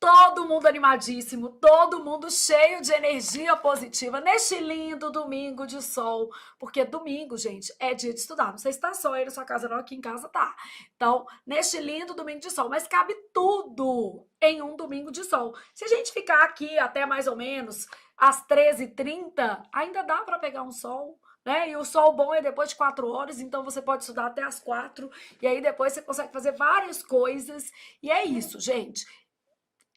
Todo mundo animadíssimo, todo mundo cheio de energia positiva neste lindo domingo de sol, porque domingo, gente, é dia de estudar. Não sei se tá sol aí na sua casa, não, aqui em casa tá. Então, neste lindo domingo de sol, mas cabe tudo em um domingo de sol. Se a gente ficar aqui até mais ou menos às 13h30, ainda dá para pegar um sol. Né? E o sol bom é depois de 4 horas, então você pode estudar até as 4, e aí depois você consegue fazer várias coisas. E é isso, gente.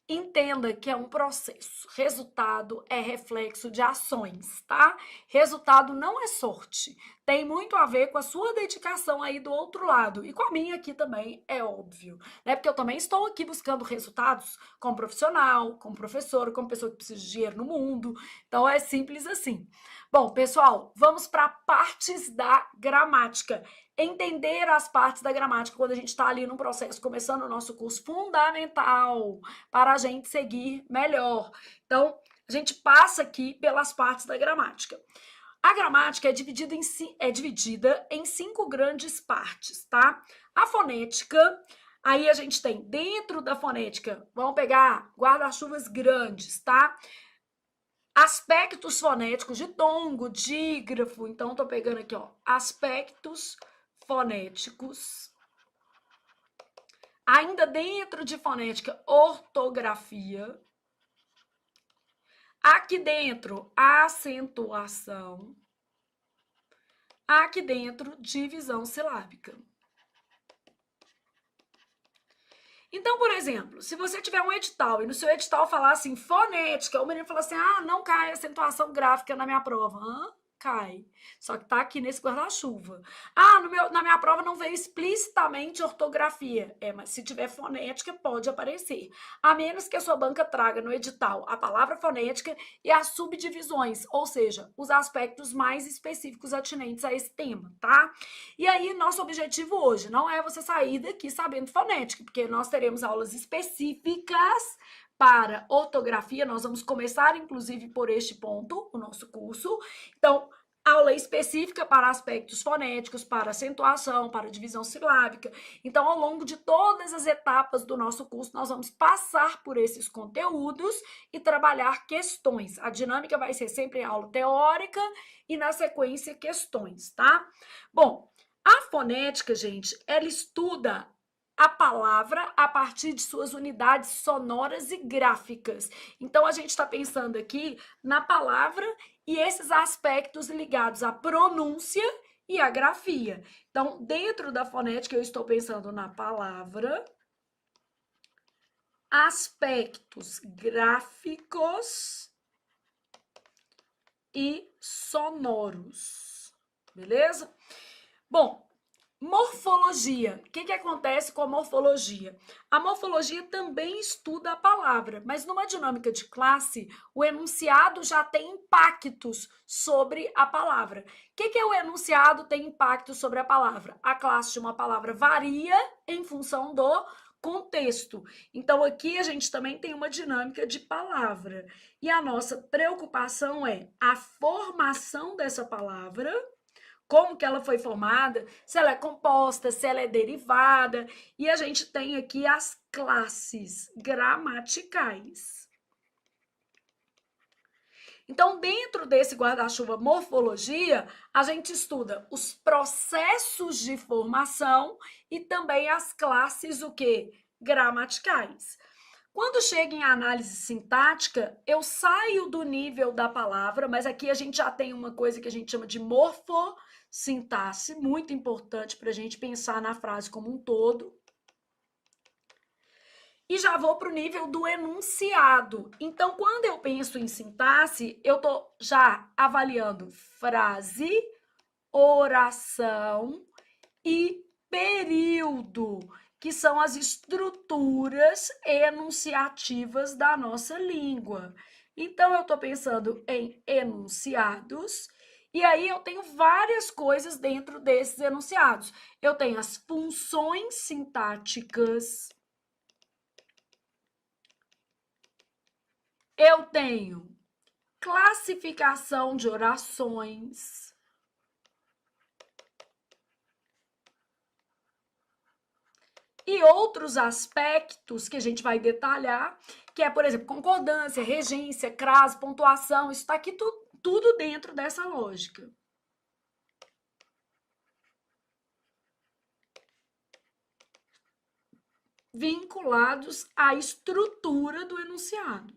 Entenda que é um processo. Resultado é reflexo de ações, tá? Resultado não é sorte. Tem muito a ver com a sua dedicação aí do outro lado. E com a minha aqui também, é óbvio. Né? Porque eu também estou aqui buscando resultados como profissional, como professor, como pessoa que precisa de dinheiro no mundo. Então é simples assim. Bom, pessoal, vamos para partes da gramática. Entender as partes da gramática quando a gente está ali no processo, começando o nosso curso fundamental para a gente seguir melhor. Então, a gente passa aqui pelas partes da gramática. A gramática é dividida em 5 grandes partes, tá? A fonética, aí a gente tem dentro da fonética, vamos pegar guarda-chuvas grandes, tá? Aspectos fonéticos de tongo, dígrafo, então tô pegando aqui, ó, aspectos fonéticos. Ainda dentro de fonética, ortografia. Aqui dentro, acentuação. Aqui dentro, divisão silábica. Então, por exemplo, se você tiver um edital e no seu edital falar assim, fonética, o menino fala assim, não cai acentuação gráfica na minha prova. Cai. Só que tá aqui nesse guarda-chuva. Na minha prova não veio explicitamente ortografia. Mas se tiver fonética, pode aparecer. A menos que a sua banca traga no edital a palavra fonética e as subdivisões, ou seja, os aspectos mais específicos atinentes a esse tema, tá? E aí, nosso objetivo hoje não é você sair daqui sabendo fonética, porque nós teremos aulas específicas para ortografia, nós vamos começar, inclusive, por este ponto, o nosso curso. Então, aula específica para aspectos fonéticos, para acentuação, para divisão silábica. Então, ao longo de todas as etapas do nosso curso, nós vamos passar por esses conteúdos e trabalhar questões. A dinâmica vai ser sempre aula teórica e, na sequência, questões, tá? Bom, a fonética, gente, ela estuda a palavra a partir de suas unidades sonoras e gráficas. Então, a gente está pensando aqui na palavra e esses aspectos ligados à pronúncia e à grafia. Então, dentro da fonética, eu estou pensando na palavra, aspectos gráficos e sonoros. Beleza? Bom, morfologia. O que acontece com a morfologia? A morfologia também estuda a palavra, mas numa dinâmica de classe, o enunciado já tem impactos sobre a palavra. O que é o enunciado tem impacto sobre a palavra? A classe de uma palavra varia em função do contexto. Então, aqui a gente também tem uma dinâmica de palavra. E a nossa preocupação é a formação dessa palavra, como que ela foi formada, se ela é composta, se ela é derivada, e a gente tem aqui as classes gramaticais. Então, dentro desse guarda-chuva morfologia, a gente estuda os processos de formação e também as classes, o quê? Gramaticais. Quando chega em análise sintática, eu saio do nível da palavra, mas aqui a gente já tem uma coisa que a gente chama de morfossintaxe, muito importante para a gente pensar na frase como um todo. E já vou para o nível do enunciado. Então, quando eu penso em sintaxe, eu estou já avaliando frase, oração e período, que são as estruturas enunciativas da nossa língua. Então, eu estou pensando em enunciados, e aí eu tenho várias coisas dentro desses enunciados. Eu tenho as funções sintáticas, eu tenho classificação de orações, e outros aspectos que a gente vai detalhar, que é, por exemplo, concordância, regência, crase, pontuação, isso está aqui tudo dentro dessa lógica. Vinculados à estrutura do enunciado.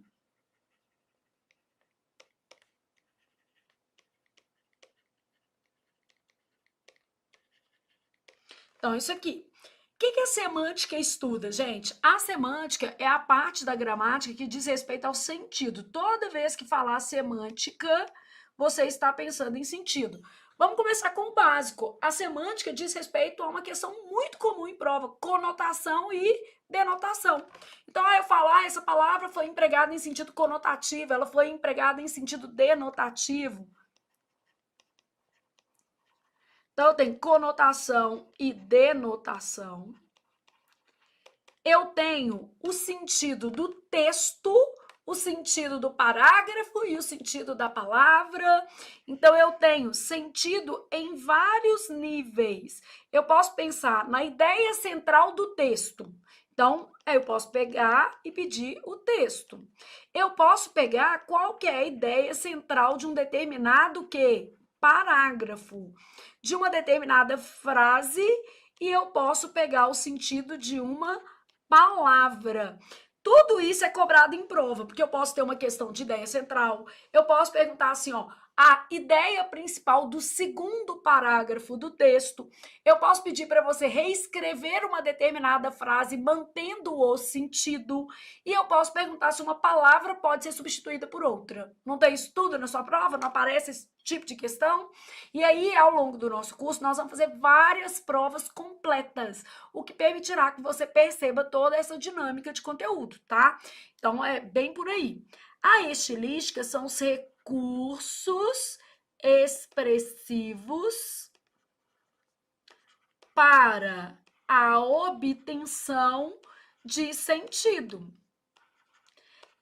Então, isso aqui. O que a semântica estuda, gente? A semântica é a parte da gramática que diz respeito ao sentido. Toda vez que falar semântica, você está pensando em sentido. Vamos começar com o básico. A semântica diz respeito a uma questão muito comum em prova, conotação e denotação. Então, eu falar, essa palavra foi empregada em sentido conotativo, ela foi empregada em sentido denotativo. Então, tem conotação e denotação. Eu tenho o sentido do texto, o sentido do parágrafo e o sentido da palavra. Então, eu tenho sentido em vários níveis. Eu posso pensar na ideia central do texto. Então, eu posso pegar e pedir o texto. Eu posso pegar qual que é a ideia central de um determinado parágrafo, de uma determinada frase, e eu posso pegar o sentido de uma palavra. Tudo isso é cobrado em prova, porque eu posso ter uma questão de ideia central, eu posso perguntar assim, ó, a ideia principal do segundo parágrafo do texto. Eu posso pedir para você reescrever uma determinada frase mantendo o sentido, e eu posso perguntar se uma palavra pode ser substituída por outra. Não tem isso tudo na sua prova? Não aparece esse tipo de questão? E aí, ao longo do nosso curso, nós vamos fazer várias provas completas, o que permitirá que você perceba toda essa dinâmica de conteúdo, tá? Então, é bem por aí. A estilística são os recursos expressivos para a obtenção de sentido.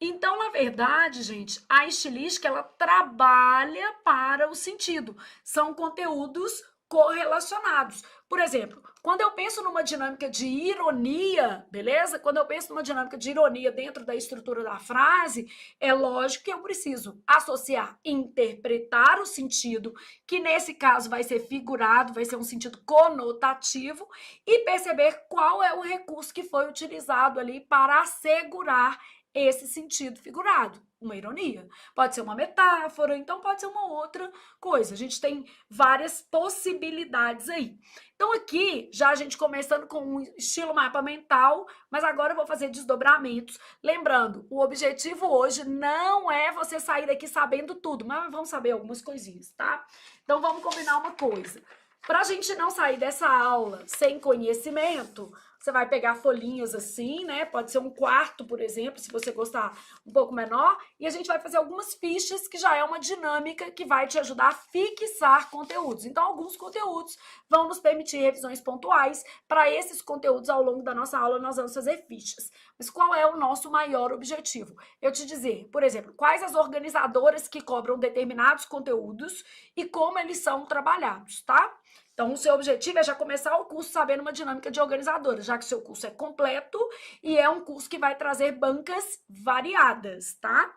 Então, na verdade, gente, a estilística ela trabalha para o sentido. São conteúdos correlacionados. Por exemplo, quando eu penso numa dinâmica de ironia, beleza? Quando eu penso numa dinâmica de ironia dentro da estrutura da frase, é lógico que eu preciso associar, interpretar o sentido, que nesse caso vai ser figurado, vai ser um sentido conotativo, e perceber qual é o recurso que foi utilizado ali para assegurar esse sentido figurado, uma ironia. Pode ser uma metáfora, então pode ser uma outra coisa. A gente tem várias possibilidades aí. Então aqui, já a gente começando com um estilo mapa mental, mas agora eu vou fazer desdobramentos. Lembrando, o objetivo hoje não é você sair daqui sabendo tudo, mas vamos saber algumas coisinhas, tá? Então vamos combinar uma coisa. Para a gente não sair dessa aula sem conhecimento, você vai pegar folhinhas assim, né? Pode ser um quarto, por exemplo, se você gostar um pouco menor. E a gente vai fazer algumas fichas, que já é uma dinâmica que vai te ajudar a fixar conteúdos. Então, alguns conteúdos vão nos permitir revisões pontuais. Para esses conteúdos, ao longo da nossa aula, nós vamos fazer fichas. Mas qual é o nosso maior objetivo? Eu te dizer, por exemplo, quais as organizadoras que cobram determinados conteúdos e como eles são trabalhados, tá? Então, o seu objetivo é já começar o curso sabendo uma dinâmica de organizadora, já que o seu curso é completo e é um curso que vai trazer bancas variadas, tá?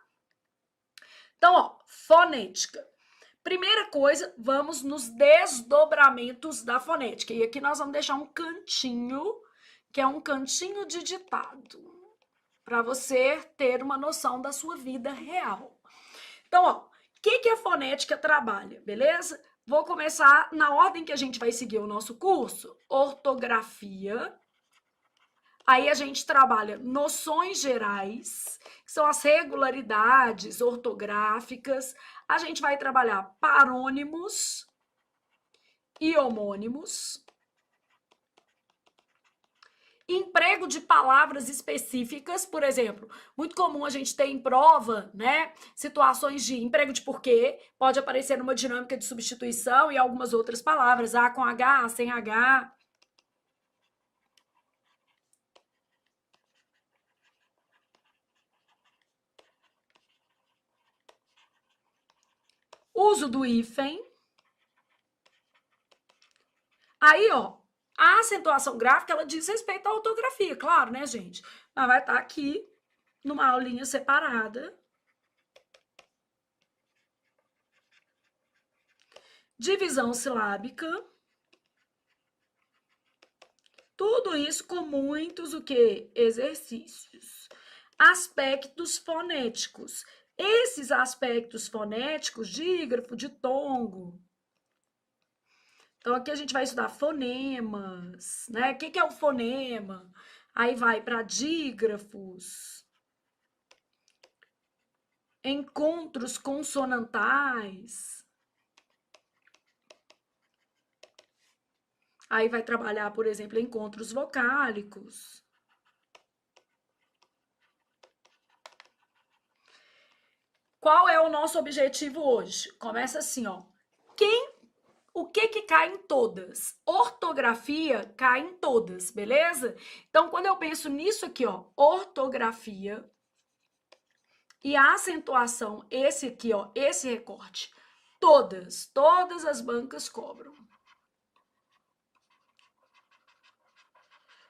Então, ó, fonética. Primeira coisa, vamos nos desdobramentos da fonética. E aqui nós vamos deixar um cantinho, que é um cantinho de ditado, para você ter uma noção da sua vida real. Então, ó, o que a fonética trabalha, beleza? Vou começar na ordem que a gente vai seguir o nosso curso. Ortografia. Aí a gente trabalha noções gerais, que são as regularidades ortográficas. A gente vai trabalhar parônimos e homônimos. Emprego de palavras específicas, por exemplo, muito comum a gente ter em prova, né, situações de emprego de porquê, pode aparecer numa dinâmica de substituição e algumas outras palavras, A com H, A sem H. Uso do hífen. Aí, ó, A acentuação gráfica, ela diz respeito à ortografia, claro, né, gente? Mas vai estar aqui numa aulinha separada. Divisão silábica. Tudo isso com muitos o quê? Exercícios. Aspectos fonéticos. Esses aspectos fonéticos, dígrafo, ditongo. Então, aqui a gente vai estudar fonemas, né? O que é o fonema? Aí vai para dígrafos, encontros consonantais. Aí vai trabalhar, por exemplo, encontros vocálicos. Qual é o nosso objetivo hoje? Começa assim, ó. O que cai em todas? Ortografia cai em todas, beleza? Então, quando eu penso nisso aqui, ó, ortografia e a acentuação, esse aqui, ó, esse recorte, todas as bancas cobram.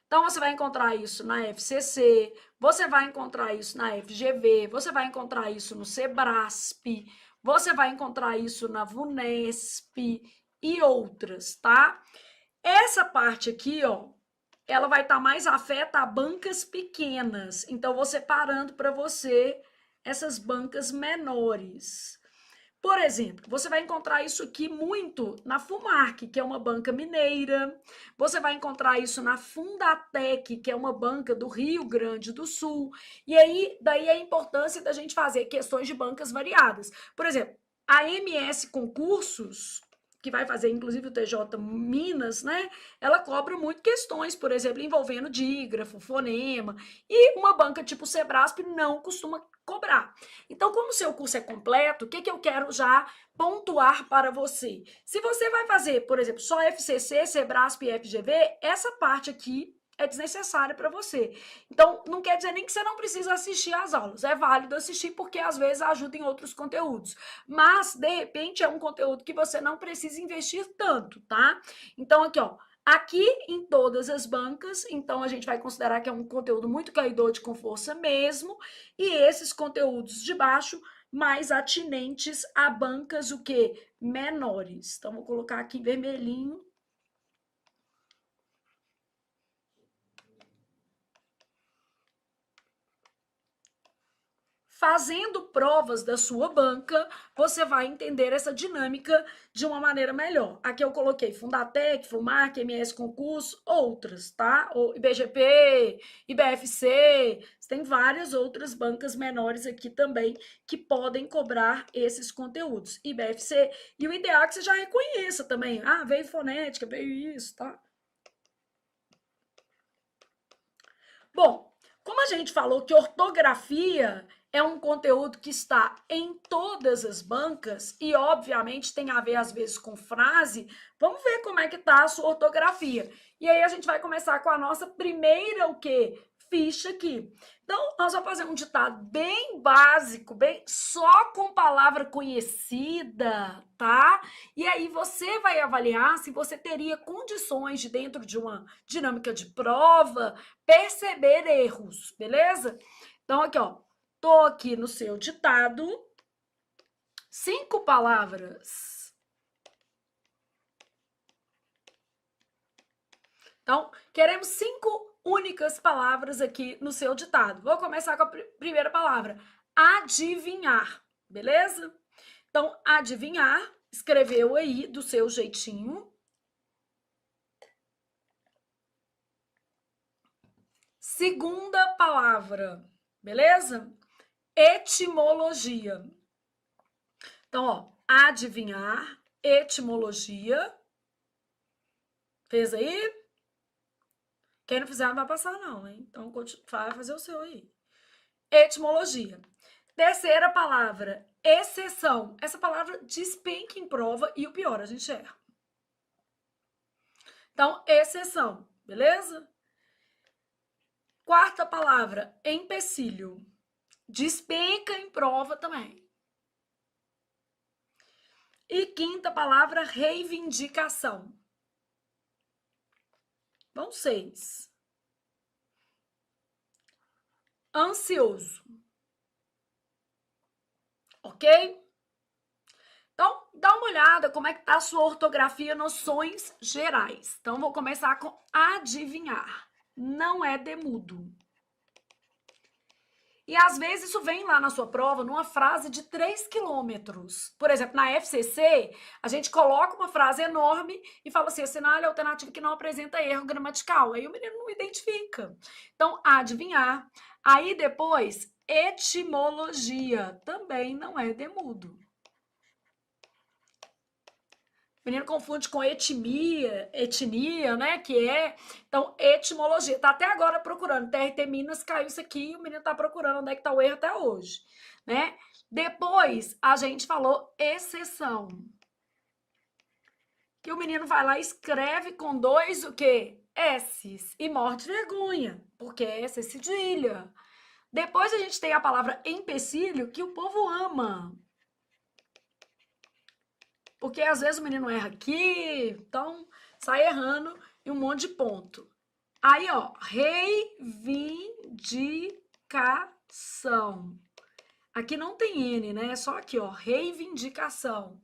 Então, você vai encontrar isso na FCC, você vai encontrar isso na FGV, você vai encontrar isso no Sebrasp, você vai encontrar isso na VUNESP e outras, tá? Essa parte aqui, ó, ela vai estar mais afeta a bancas pequenas. Então, vou separando para você essas bancas menores. Por exemplo, você vai encontrar isso aqui muito na FUMARC, que é uma banca mineira. Você vai encontrar isso na Fundatec, que é uma banca do Rio Grande do Sul. E aí, daí a importância da gente fazer questões de bancas variadas. Por exemplo, a MS Concursos, que vai fazer inclusive o TJ Minas, né? Ela cobra muito questões, por exemplo, envolvendo dígrafo, fonema, e uma banca tipo Sebrasp não costuma cobrar. Então, como o seu curso é completo, o que eu quero já pontuar para você? Se você vai fazer, por exemplo, só FCC, Sebrasp e FGV, essa parte aqui é desnecessária para você. Então, não quer dizer nem que você não precisa assistir às aulas. É válido assistir porque às vezes ajuda em outros conteúdos. Mas, de repente, é um conteúdo que você não precisa investir tanto, tá? Então, aqui, ó. Aqui em todas as bancas, então a gente vai considerar que é um conteúdo muito caidor de com força mesmo, e esses conteúdos de baixo mais atinentes a bancas o que? Menores. Então, vou colocar aqui vermelhinho. Fazendo provas da sua banca, você vai entender essa dinâmica de uma maneira melhor. Aqui eu coloquei Fundatec, FUMARC, MS Concurso, outras, tá? O IBGP, IBFC, tem várias outras bancas menores aqui também que podem cobrar esses conteúdos. IBFC, e o ideal é que você já reconheça também. Ah, veio fonética, veio isso, tá? Bom, como a gente falou que ortografia é um conteúdo que está em todas as bancas e, obviamente, tem a ver, às vezes, com frase, vamos ver como é que está a sua ortografia. E aí a gente vai começar com a nossa primeira, o quê? Ficha aqui. Então, nós vamos fazer um ditado bem básico, bem só com palavra conhecida, tá? E aí você vai avaliar se você teria condições de, dentro de uma dinâmica de prova, perceber erros, beleza? Então, aqui, ó. Tô aqui no seu ditado. 5 palavras. Então, queremos 5 únicas palavras aqui no seu ditado. Vou começar com a primeira palavra. Adivinhar, beleza? Então, adivinhar, escreveu aí do seu jeitinho. Segunda palavra, beleza? Etimologia. Então, ó, adivinhar, etimologia. Fez aí? Quem não fizer não vai passar não, hein? Então, vai fazer o seu aí. Etimologia. Terceira palavra, exceção. Essa palavra despenca em prova e o pior, a gente erra. Então, exceção, beleza? Quarta palavra, empecilho. Despenca em prova também. E quinta palavra, reivindicação. Vão 6. Ansioso. Ok? Então, dá uma olhada como é que tá a sua ortografia, noções gerais. Então, vou começar com adivinhar. Não é demudo. E às vezes isso vem lá na sua prova numa frase de 3 quilômetros. Por exemplo, na FCC, a gente coloca uma frase enorme e fala assim, assinale a alternativa que não apresenta erro gramatical. Aí o menino não identifica. Então, adivinhar. Aí depois, etimologia. Também não é demudo. O menino confunde com etnia, né? Que é. Então, etimologia. Tá até agora procurando. TRT Minas caiu isso aqui e o menino tá procurando onde é que tá o erro até hoje, né? Depois, a gente falou exceção. Que o menino vai lá e escreve com 2 o quê? S's. E morre de vergonha, porque essa é cedilha. Depois a gente tem a palavra empecilho, que o povo ama. Porque às vezes o menino erra aqui, então sai errando e um monte de ponto. Aí, ó, reivindicação. Aqui não tem N, né? É só aqui, ó, reivindicação.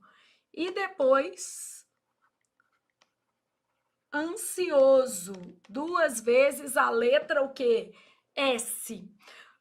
E depois, ansioso. 2 vezes a letra o quê? S.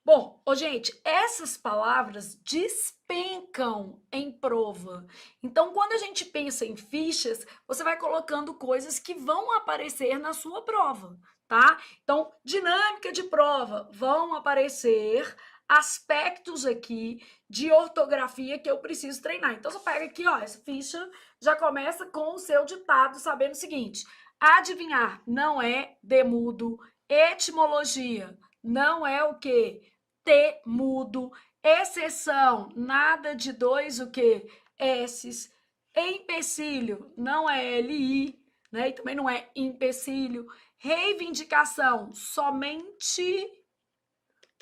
Bom, gente, essas palavras despencam em prova. Então, quando a gente pensa em fichas, você vai colocando coisas que vão aparecer na sua prova, tá? Então, dinâmica de prova, vão aparecer aspectos aqui de ortografia que eu preciso treinar. Então, você pega aqui, ó, essa ficha já começa com o seu ditado, sabendo o seguinte: adivinhar não é demudo, etimologia não é o quê? T mudo, exceção, nada de 2 o quê? S's, empecilho, não é LI, né? E também não é empecilho. Reivindicação, somente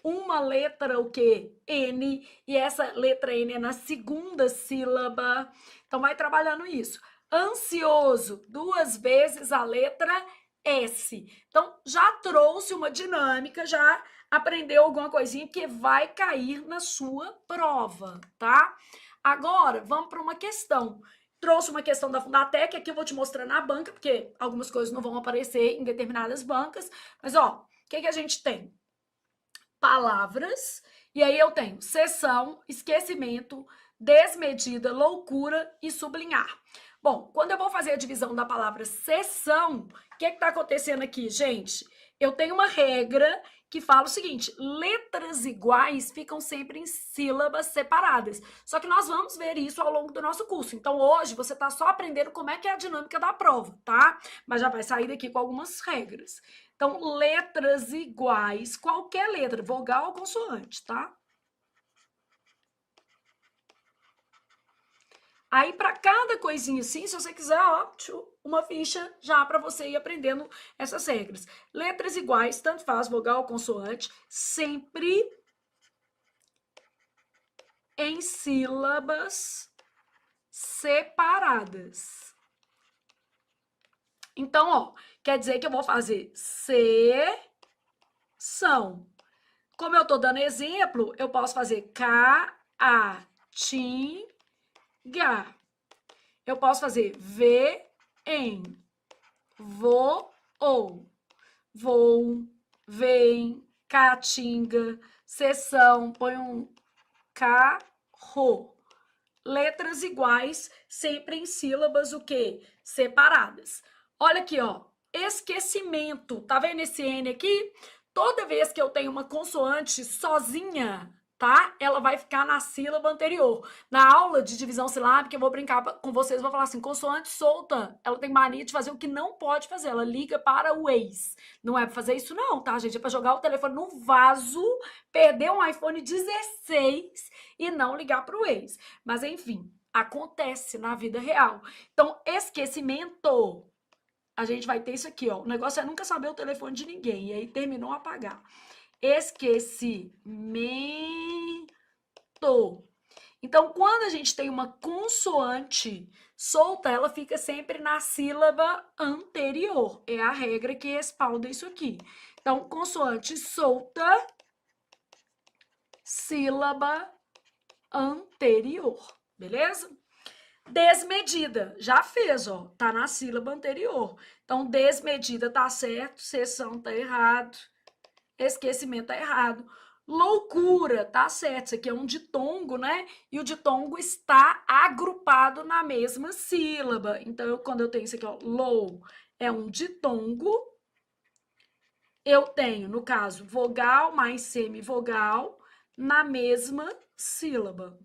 uma letra o quê? N, e essa letra N é na segunda sílaba. Então vai trabalhando isso. Ansioso, 2 vezes a letra S. Então já trouxe uma dinâmica, já aprendeu alguma coisinha que vai cair na sua prova, tá? Agora, vamos para uma questão. Trouxe uma questão da Fundatec, aqui eu vou te mostrar na banca, porque algumas coisas não vão aparecer em determinadas bancas. Mas, ó, o que a gente tem? Palavras, e aí eu tenho sessão, esquecimento, desmedida, loucura e sublinhar. Bom, quando eu vou fazer a divisão da palavra sessão, o que está acontecendo aqui, gente? Eu tenho uma regra que fala o seguinte: letras iguais ficam sempre em sílabas separadas. Só que nós vamos ver isso ao longo do nosso curso. Então, hoje, você está só aprendendo como é que é a dinâmica da prova, tá? Mas já vai sair daqui com algumas regras. Então, letras iguais, qualquer letra, vogal ou consoante, tá? Aí, para cada coisinha assim, se você quiser, ó, uma ficha já para você ir aprendendo essas regras. Letras iguais, tanto faz, vogal ou consoante, sempre em sílabas separadas. Então, ó, quer dizer que eu vou fazer são. Como eu tô dando exemplo, eu posso fazer ca-a-tim-ga. Eu posso fazer em, vou, vou, vem, caatinga, sessão, põe um carro. Letras iguais, sempre em sílabas o quê? Separadas. Olha aqui, ó. Esquecimento. Tá vendo esse N aqui? Toda vez que eu tenho uma consoante sozinha, tá? Ela vai ficar na sílaba anterior. Na aula de divisão silábica, eu vou brincar com vocês, vou falar assim, consoante solta, ela tem mania de fazer o que não pode fazer, ela liga para o ex. Não é para fazer isso não, tá, gente? É para jogar o telefone no vaso, perder um iPhone 16 e não ligar para o ex. Mas, enfim, acontece na vida real. Então, esquecimento, a gente vai ter isso aqui, ó. O negócio é nunca saber o telefone de ninguém. E aí terminou a apagar. Esquecimento. Então, quando a gente tem uma consoante solta, ela fica sempre na sílaba anterior. É a regra que respalda isso aqui. Então, consoante solta, sílaba anterior, beleza? Desmedida, já fez, ó, tá na sílaba anterior. Então, desmedida tá certo, cessão tá errado, esquecimento tá errado. Loucura, tá certo, isso aqui é um ditongo, né? E o ditongo está agrupado na mesma sílaba. Então, quando eu tenho isso aqui, ó, low, é um ditongo. Eu tenho, no caso, vogal mais semivogal na mesma sílaba.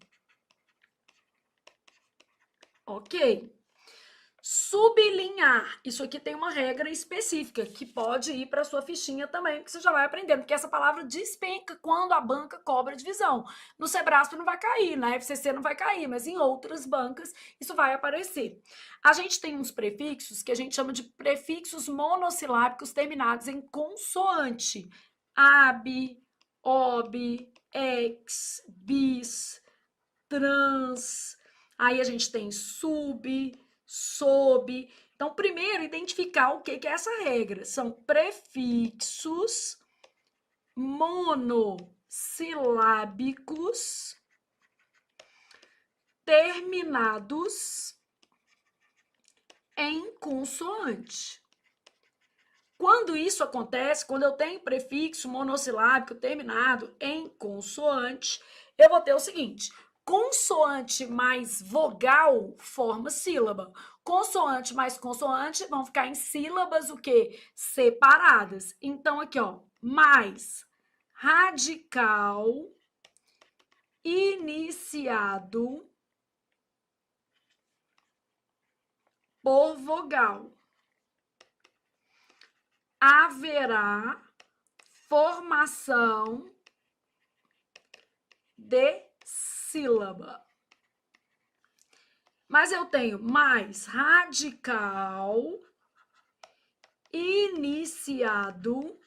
Ok? Sublinhar. Isso aqui tem uma regra específica que pode ir para sua fichinha também, que você já vai aprendendo, porque essa palavra despenca quando a banca cobra divisão. No Sebrasp não vai cair, na FCC não vai cair, mas em outras bancas isso vai aparecer. A gente tem uns prefixos que a gente chama de prefixos monossilábicos terminados em consoante. Ab, ob, ex, bis, trans. Aí a gente tem sub, sob. Então, primeiro, identificar o que é essa regra. São prefixos monossilábicos terminados em consoante. Quando isso acontece, quando eu tenho prefixo monossilábico terminado em consoante, eu vou ter o seguinte: consoante mais vogal forma sílaba. Consoante mais consoante vão ficar em sílabas o quê? Separadas. Então, aqui, ó, mais radical iniciado por vogal. Haverá formação de sílaba. Mas eu tenho mais radical iniciado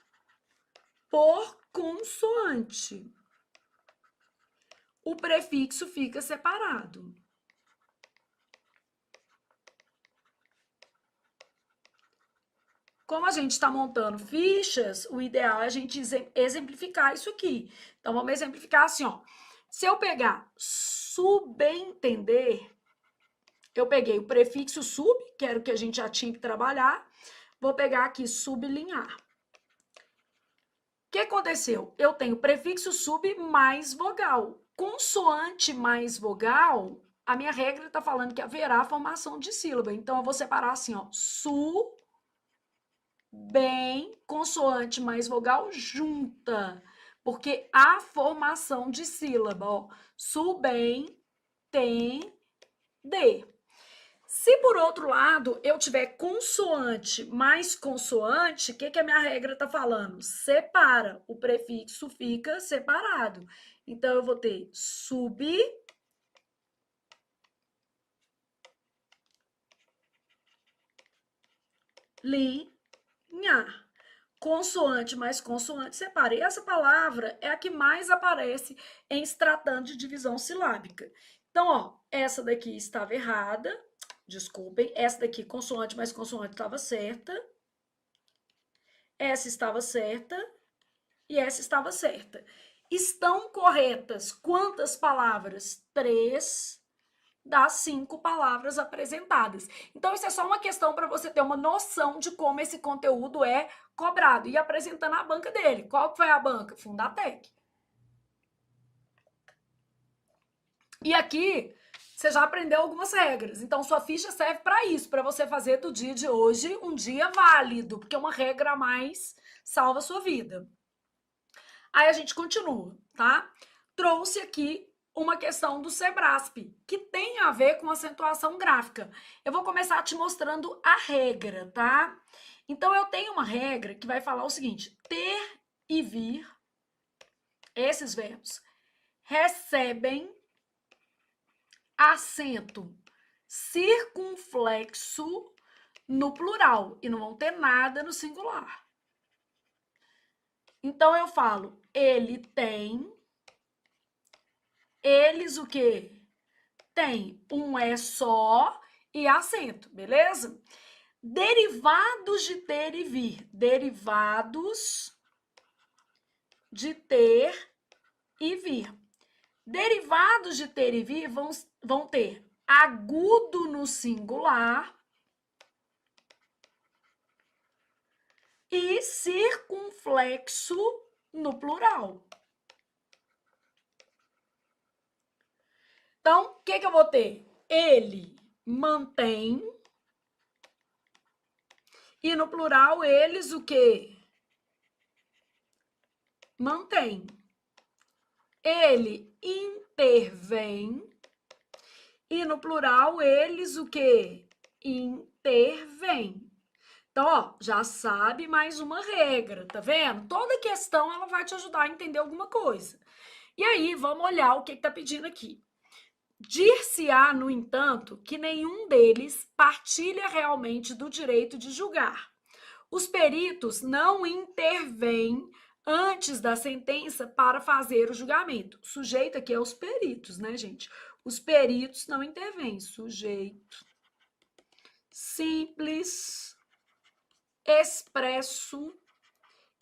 por consoante. O prefixo fica separado. Como a gente está montando fichas, o ideal é a gente exemplificar isso aqui. Então, vamos exemplificar assim, ó. Se eu pegar subentender, eu peguei o prefixo sub, que era o que a gente já tinha que trabalhar. Vou pegar aqui sublinhar. O que aconteceu? Eu tenho prefixo sub mais vogal. Consoante mais vogal, a minha regra está falando que haverá formação de sílaba. Então, eu vou separar assim, ó. Su, bem, consoante mais vogal junta. Porque há formação de sílaba, ó. Su, bem, tem, de. Se, por outro lado, eu tiver consoante mais consoante, o que a minha regra está falando? Separa. O prefixo fica separado. Então, eu vou ter sublinhar. Consoante mais consoante, separa. E essa palavra é a que mais aparece em se tratando de divisão silábica. Então, ó, essa daqui estava errada. Desculpem, essa daqui, consoante mais consoante, estava certa. Essa estava certa e essa estava certa. Estão corretas quantas palavras? 3 das 5 palavras apresentadas. Então, isso é só uma questão para você ter uma noção de como esse conteúdo é cobrado e apresentando a banca dele. Qual foi a banca? Fundatec. E aqui você já aprendeu algumas regras. Então, sua ficha serve para isso, para você fazer do dia de hoje um dia válido, porque uma regra a mais salva a sua vida. Aí a gente continua, tá? Trouxe aqui uma questão do Sebrasp, que tem a ver com acentuação gráfica. Eu vou começar te mostrando a regra, tá? Então, eu tenho uma regra que vai falar o seguinte: ter e vir, esses verbos, recebem acento circunflexo no plural e não vão ter nada no singular. Então, eu falo, ele tem, eles o quê? tem um é só e acento, beleza? Derivados de ter e vir. Derivados de ter e vir. Derivados de ter e vir vão ter agudo no singular e circunflexo no plural. Então, o que eu vou ter? Ele mantém. E no plural, eles o quê? Mantém. Ele intervém. E no plural, eles o quê? Intervém. Então, ó, já sabe mais uma regra, tá vendo? Toda questão, ela vai te ajudar a entender alguma coisa. E aí, vamos olhar o que tá pedindo aqui. Dir-se-á, no entanto, que nenhum deles partilha realmente do direito de julgar. Os peritos não intervêm antes da sentença para fazer o julgamento. O sujeito aqui é os peritos, né, gente? Os peritos não intervêm. Sujeito simples, expresso.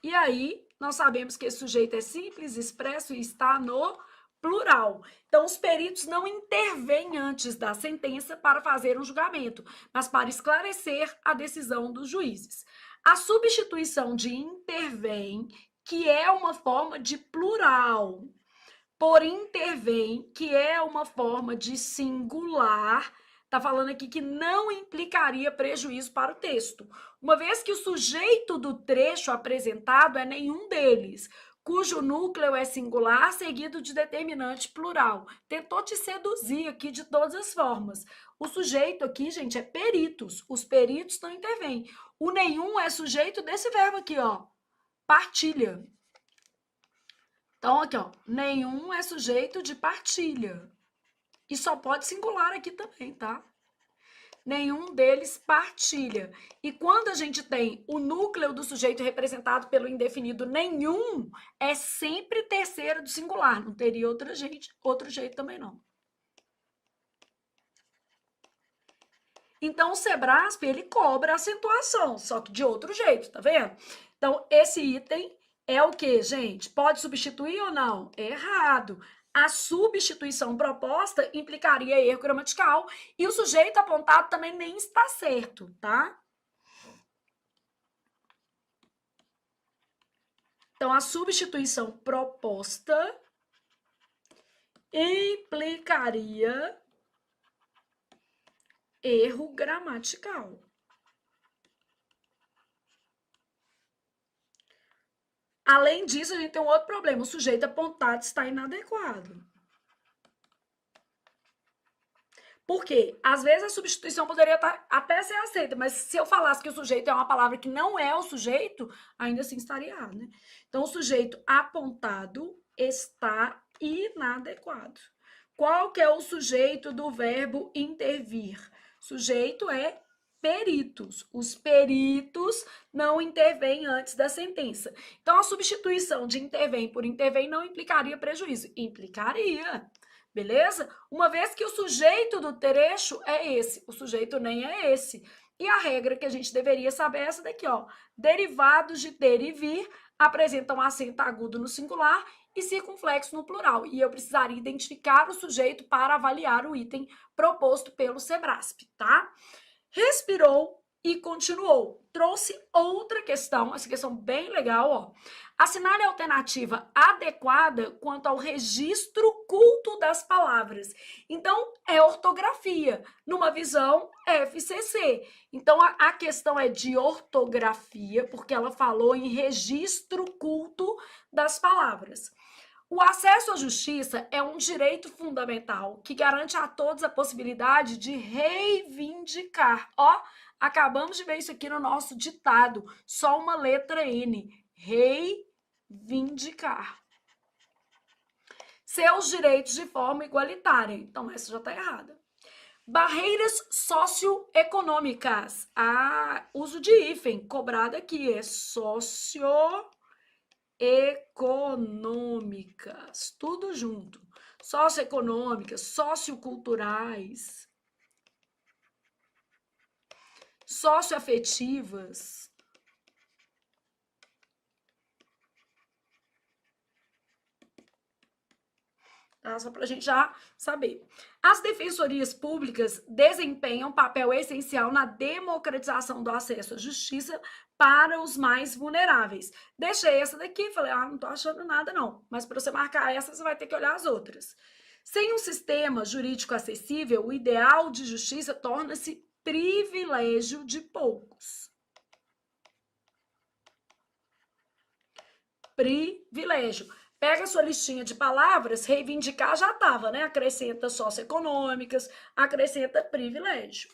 E aí, nós sabemos que esse sujeito é simples, expresso e está no plural. Então, os peritos não intervêm antes da sentença para fazer um julgamento, mas para esclarecer a decisão dos juízes. A substituição de intervém, que é uma forma de plural, por intervém, que é uma forma de singular, está falando aqui que não implicaria prejuízo para o texto, uma vez que o sujeito do trecho apresentado é nenhum deles, cujo núcleo é singular, seguido de determinante plural. Tentou te seduzir aqui de todas as formas. O sujeito aqui, gente, é peritos. Os peritos não intervêm. O nenhum é sujeito desse verbo aqui, ó, partilha. Então, aqui, ó, nenhum é sujeito de partilha. E só pode singular aqui também, tá? Nenhum deles partilha. E quando a gente tem o núcleo do sujeito representado pelo indefinido nenhum, é sempre terceira do singular. Não teria outro jeito também não. Então, o Sebrasp, ele cobra a acentuação, só que de outro jeito, tá vendo? Então, esse item é o quê, gente? Pode substituir ou não? Errado. A substituição proposta implicaria erro gramatical e o sujeito apontado também nem está certo, tá? Então, a substituição proposta implicaria erro gramatical. Além disso, a gente tem um outro problema. O sujeito apontado está inadequado. Por quê? Às vezes a substituição poderia até ser aceita, mas se eu falasse que o sujeito é uma palavra que não é o sujeito, ainda assim estaria errado, né? Então, o sujeito apontado está inadequado. Qual que é o sujeito do verbo intervir? Sujeito é peritos. Os peritos não intervêm antes da sentença. Então, a substituição de intervém por intervém não implicaria prejuízo. Implicaria. Beleza? Uma vez que o sujeito do trecho é esse, o sujeito nem é esse. E a regra que a gente deveria saber é essa daqui, ó. Derivados de ter e vir apresentam acento agudo no singular e circunflexo no plural. E eu precisaria identificar o sujeito para avaliar o item proposto pelo Sebrasp, tá? Respirou e continuou. Trouxe outra questão, essa questão bem legal, ó. Assinale a alternativa adequada quanto ao registro culto das palavras. Então, é ortografia, numa visão FCC. Então, a questão é de ortografia, porque ela falou em registro culto das palavras. O acesso à justiça é um direito fundamental que garante a todos a possibilidade de reivindicar. Ó, acabamos de ver isso aqui no nosso ditado, só uma letra N. Reivindicar seus direitos de forma igualitária. Então, essa já está errada. Barreiras socioeconômicas. Uso de hífen, cobrado aqui, é socioeconômicas, tudo junto. socioeconômicas, socioculturais, socioafetivas. Tá? Só para a gente já saber. As defensorias públicas desempenham papel essencial na democratização do acesso à justiça para os mais vulneráveis. Deixei essa daqui, falei, não tô achando nada não. Mas para você marcar essa, você vai ter que olhar as outras. Sem um sistema jurídico acessível, o ideal de justiça torna-se privilégio de poucos. Privilégio. Pega a sua listinha de palavras, reivindicar já estava, né? Acrescenta socioeconômicas, acrescenta privilégio.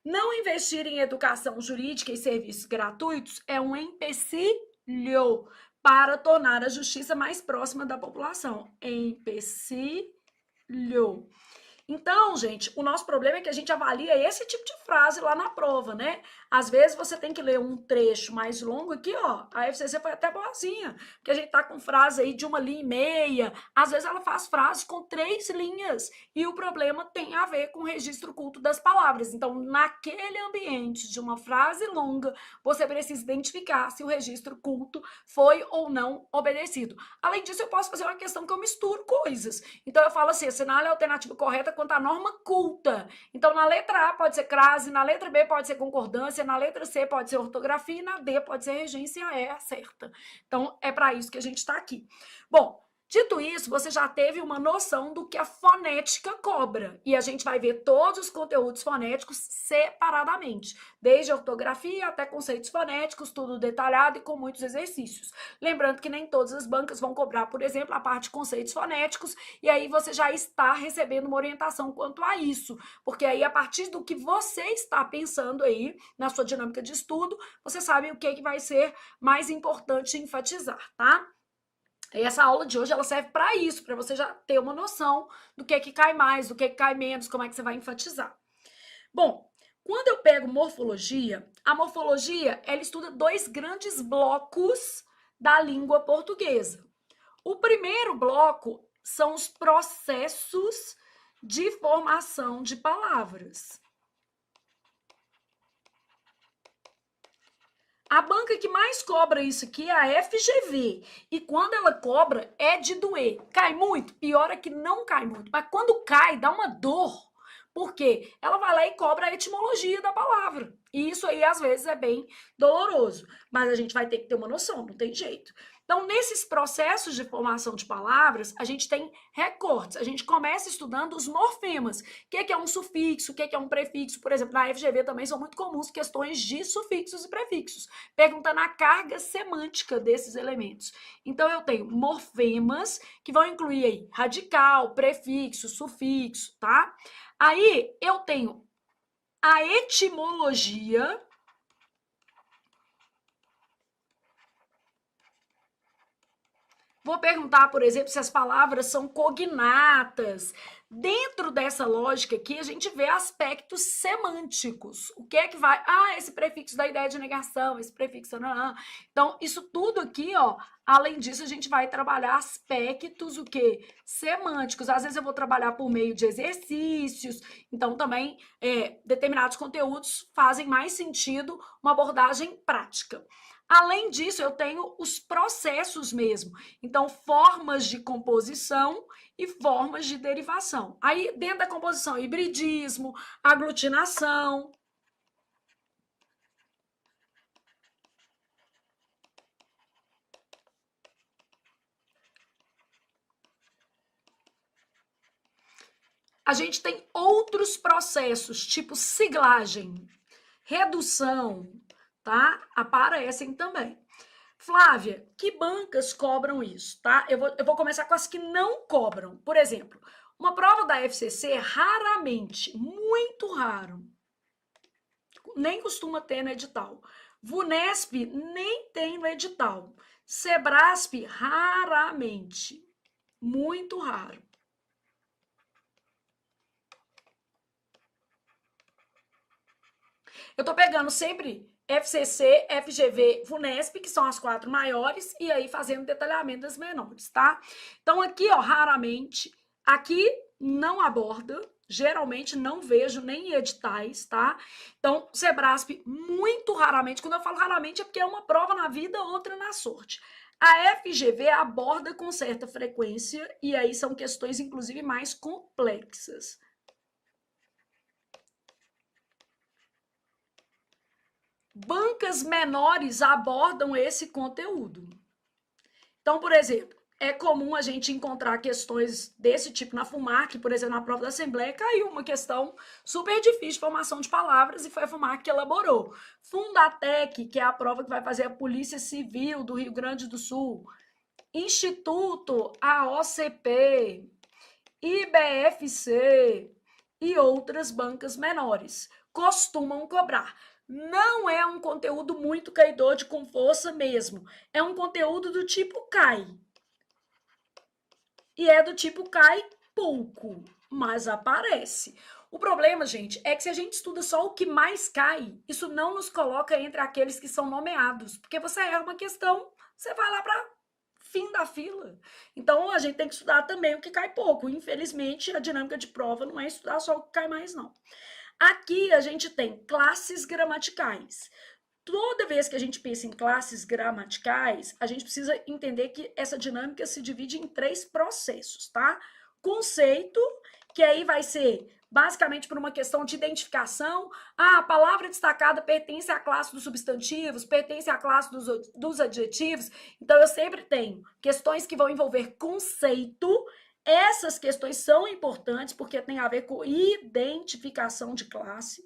Não investir em educação jurídica e serviços gratuitos é um empecilho para tornar a justiça mais próxima da população. Empecilho. Então, gente, o nosso problema é que a gente avalia esse tipo de frase lá na prova, né? Às vezes você tem que ler um trecho mais longo aqui, ó. A FCC foi até boazinha, porque a gente tá com frase aí de 1,5 linha. Às vezes ela faz frases com 3 linhas. E o problema tem a ver com o registro culto das palavras. Então, naquele ambiente de uma frase longa, você precisa identificar se o registro culto foi ou não obedecido. Além disso, eu posso fazer uma questão que eu misturo coisas. Então, eu falo assim, assinale a alternativa correta quanto à norma culta. Então, na letra A pode ser crase, na letra B pode ser concordância, na letra C pode ser ortografia e na D pode ser regência, e a E é certa. Então, é para isso que a gente está aqui. Bom, dito isso, você já teve uma noção do que a fonética cobra. E a gente vai ver todos os conteúdos fonéticos separadamente, desde a ortografia até conceitos fonéticos, tudo detalhado e com muitos exercícios. Lembrando que nem todas as bancas vão cobrar, por exemplo, a parte de conceitos fonéticos, e aí você já está recebendo uma orientação quanto a isso, porque aí a partir do que você está pensando aí na sua dinâmica de estudo, você sabe o que vai ser mais importante enfatizar, tá? E essa aula de hoje ela serve para isso, para você já ter uma noção do que cai mais, do que cai menos, como é que você vai enfatizar. Bom, quando eu pego morfologia, a morfologia ela estuda 2 grandes blocos da língua portuguesa. O primeiro bloco são os processos de formação de palavras. A banca que mais cobra isso aqui é a FGV. E quando ela cobra, é de doer. Cai muito? Pior é que não cai muito. Mas quando cai, dá uma dor. Por quê? Ela vai lá e cobra a etimologia da palavra. E isso aí, às vezes, é bem doloroso. Mas a gente vai ter que ter uma noção, não tem jeito. Então, nesses processos de formação de palavras, a gente tem recortes. A gente começa estudando os morfemas. O que é um sufixo, o que é um prefixo. Por exemplo, na FGV também são muito comuns questões de sufixos e prefixos, perguntando a carga semântica desses elementos. Então, eu tenho morfemas, que vão incluir aí radical, prefixo, sufixo, tá? Aí, eu tenho a etimologia. Vou perguntar, por exemplo, se as palavras são cognatas. Dentro dessa lógica aqui, a gente vê aspectos semânticos. O que é que vai... esse prefixo da ideia de negação, esse prefixo... Não. Então, isso tudo aqui, ó, além disso, a gente vai trabalhar aspectos, o quê? Semânticos. Às vezes eu vou trabalhar por meio de exercícios. Então, também, determinados conteúdos fazem mais sentido uma abordagem prática. Além disso, eu tenho os processos mesmo. Então, formas de composição e formas de derivação. Aí, dentro da composição, hibridismo, aglutinação. A gente tem outros processos, tipo siglagem, redução, tá? Aparecem também. Flávia, que bancas cobram isso, tá? Eu vou começar com as que não cobram. Por exemplo, uma prova da FCC, raramente, muito raro, nem costuma ter no edital. VUNESP nem tem no edital. SEBRASP, raramente, muito raro. Eu tô pegando sempre FCC, FGV, VUNESP, que são as 4 maiores, e aí fazendo detalhamento das menores, tá? Então, aqui, ó, raramente, Aqui não aborda, geralmente não vejo nem em editais, tá? Então, Sebrasp, muito raramente, quando eu falo raramente é porque é uma prova na vida, outra na sorte. A FGV aborda com certa frequência, e aí são questões, inclusive, mais complexas. Bancas menores abordam esse conteúdo. Então, por exemplo, é comum a gente encontrar questões desse tipo na FUMAC, por exemplo, na prova da Assembleia, caiu uma questão super difícil de formação de palavras e foi a FUMAC que elaborou. Fundatec, que é a prova que vai fazer a Polícia Civil do Rio Grande do Sul, Instituto, AOCP, IBFC e outras bancas menores costumam cobrar. Não é um conteúdo muito caidor de com força mesmo. É um conteúdo do tipo cai. E é do tipo cai pouco, mas aparece. O problema, gente, é que se a gente estuda só o que mais cai, isso não nos coloca entre aqueles que são nomeados. Porque você erra uma questão, você vai lá para fim da fila. Então, a gente tem que estudar também o que cai pouco. Infelizmente, a dinâmica de prova não é estudar só o que cai mais, não. Aqui, a gente tem classes gramaticais. Toda vez que a gente pensa em classes gramaticais, a gente precisa entender que essa dinâmica se divide em 3 processos, tá? Conceito, que aí vai ser basicamente por uma questão de identificação. Ah, a palavra destacada pertence à classe dos substantivos, pertence à classe dos adjetivos. Então, eu sempre tenho questões que vão envolver conceito. Essas questões são importantes porque tem a ver com identificação de classe.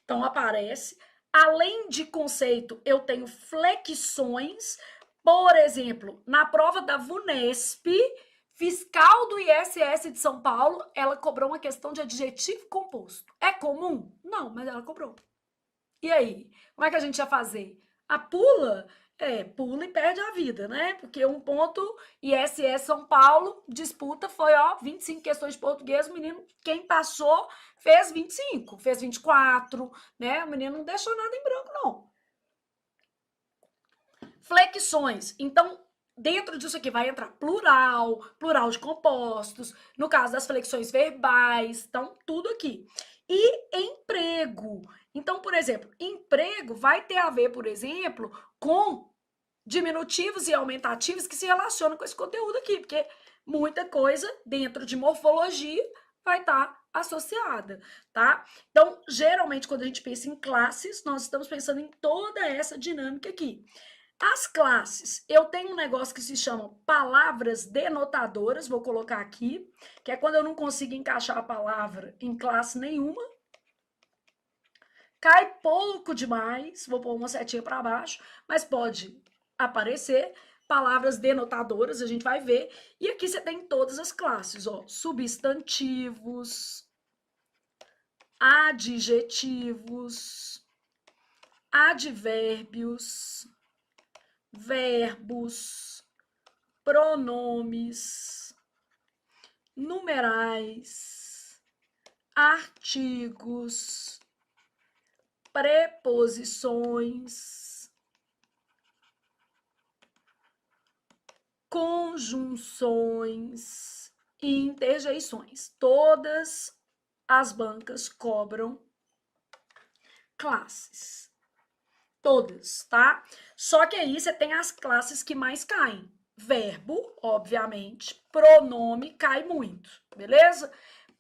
Então, aparece. Além de conceito, eu tenho flexões. Por exemplo, na prova da VUNESP, fiscal do ISS de São Paulo, ela cobrou uma questão de adjetivo composto. É comum? Não, mas ela cobrou. E aí? Como é que a gente ia fazer? A pula? Pula e perde a vida, né? Porque um ponto ISS São Paulo, disputa foi, 25 questões de português, o menino, quem passou, fez 25, fez 24, né? O menino não deixou nada em branco, não. Flexões. Então, dentro disso aqui vai entrar plural, plural de compostos, no caso das flexões verbais, então, tudo aqui. E emprego. Então, por exemplo, emprego vai ter a ver, por exemplo, com diminutivos e aumentativos que se relacionam com esse conteúdo aqui, porque muita coisa dentro de morfologia vai estar associada, tá? Então, geralmente, quando a gente pensa em classes, nós estamos pensando em toda essa dinâmica aqui. As classes, eu tenho um negócio que se chama palavras denotadoras, vou colocar aqui, que é quando eu não consigo encaixar a palavra em classe nenhuma. Cai pouco demais, vou pôr uma setinha para baixo, mas pode aparecer. Palavras denotadoras, a gente vai ver. E aqui você tem todas as classes, ó. Substantivos, adjetivos, advérbios, verbos, pronomes, numerais, artigos, preposições, conjunções e interjeições. Todas as bancas cobram classes. Todas, tá? Só que aí você tem as classes que mais caem. Verbo, obviamente. Pronome cai muito, beleza?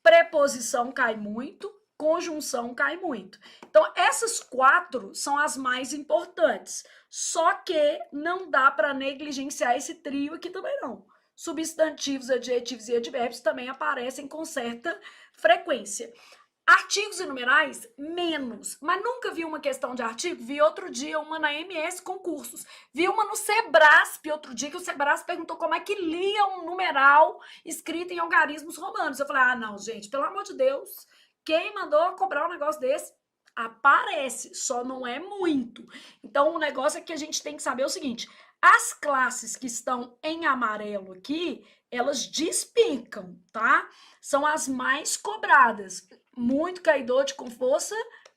Preposição cai muito. Conjunção cai muito. Então, essas 4 são as mais importantes. Só que não dá para negligenciar esse trio aqui também, não. Substantivos, adjetivos e advérbios também aparecem com certa frequência. Artigos e numerais, menos. Mas nunca vi uma questão de artigo. Vi outro dia uma na MS Concursos. Vi uma no Sebrasp outro dia, que o Sebrasp perguntou como é que lia um numeral escrito em algarismos romanos. Eu falei, não, gente, pelo amor de Deus, quem mandou cobrar um negócio desse? Aparece, só não é muito. Então, o negócio é que a gente tem que saber o seguinte, as classes que estão em amarelo aqui, elas despencam, tá? São as mais cobradas. Muito caidor de com força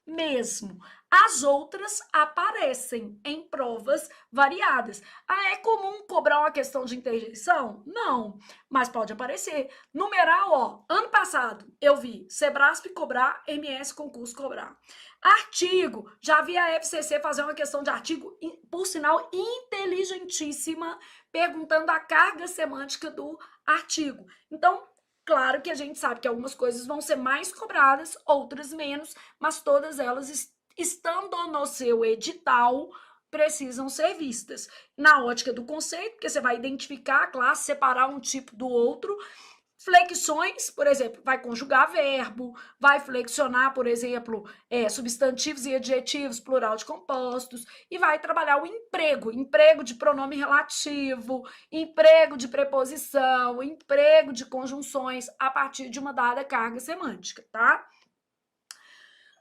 mesmo. As outras aparecem em provas variadas. Ah, é comum cobrar uma questão de interjeição? Não, mas pode aparecer. Numeral, ó, ano passado eu vi Sebrasp cobrar, MS Concurso cobrar. Artigo, já vi a FCC fazer uma questão de artigo, por sinal, inteligentíssima, perguntando a carga semântica do artigo. Então, claro que a gente sabe que algumas coisas vão ser mais cobradas, outras menos, mas todas elas, estando no seu edital, precisam ser vistas. Na ótica do conceito, porque você vai identificar a classe, separar um tipo do outro. Flexões, por exemplo, vai conjugar verbo, vai flexionar, por exemplo, substantivos e adjetivos, plural de compostos, e vai trabalhar o emprego, emprego de pronome relativo, emprego de preposição, emprego de conjunções a partir de uma dada carga semântica, tá?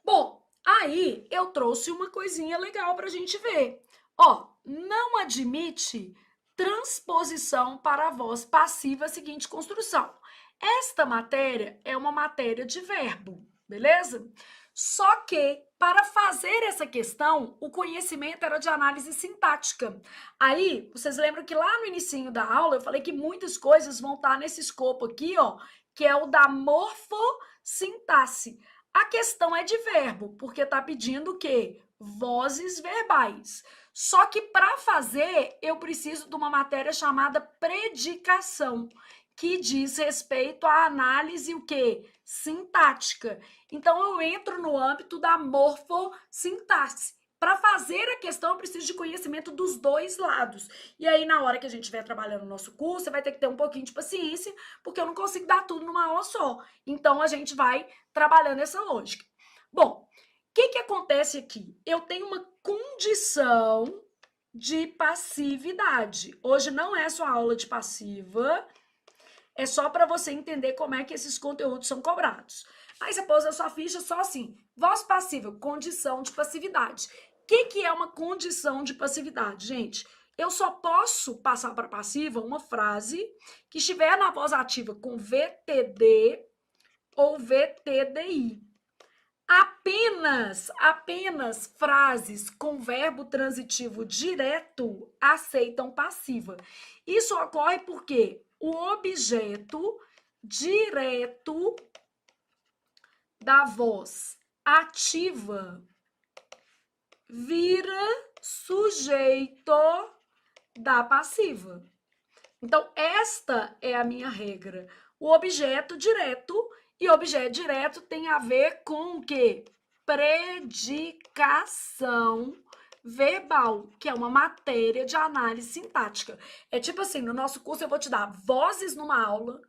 Bom, aí eu trouxe uma coisinha legal para a gente ver. Ó, não admite transposição para a voz passiva seguinte construção. Esta matéria é uma matéria de verbo, beleza? Só que, para fazer essa questão, o conhecimento era de análise sintática. Aí, vocês lembram que lá no inicinho da aula eu falei que muitas coisas vão estar nesse escopo aqui, ó, que é o da morfossintaxe. A questão é de verbo, porque está pedindo o quê? Vozes verbais. Só que para fazer, eu preciso de uma matéria chamada predicação, que diz respeito à análise o quê? Sintática. Então, eu entro no âmbito da morfossintaxe. Para fazer a questão, eu preciso de conhecimento dos dois lados. E aí, na hora que a gente estiver trabalhando no nosso curso, você vai ter que ter um pouquinho de paciência, porque eu não consigo dar tudo numa aula só. Então, a gente vai trabalhando essa lógica. Bom, o que acontece aqui? Eu tenho uma condição de passividade. Hoje não é só aula de passiva, é só para você entender como é que esses conteúdos são cobrados. Aí você pôs a sua ficha só assim, voz passiva, condição de passividade. O que é uma condição de passividade, gente? Eu só posso passar para passiva uma frase que estiver na voz ativa com VTD ou VTDI. Apenas frases com verbo transitivo direto aceitam passiva. Isso ocorre porque o objeto direto da voz ativa vira sujeito da passiva. Então, esta é a minha regra. O objeto direto, e objeto direto tem a ver com o quê? Predicação verbal, que é uma matéria de análise sintática. É tipo assim, no nosso curso eu vou te dar vozes numa aula,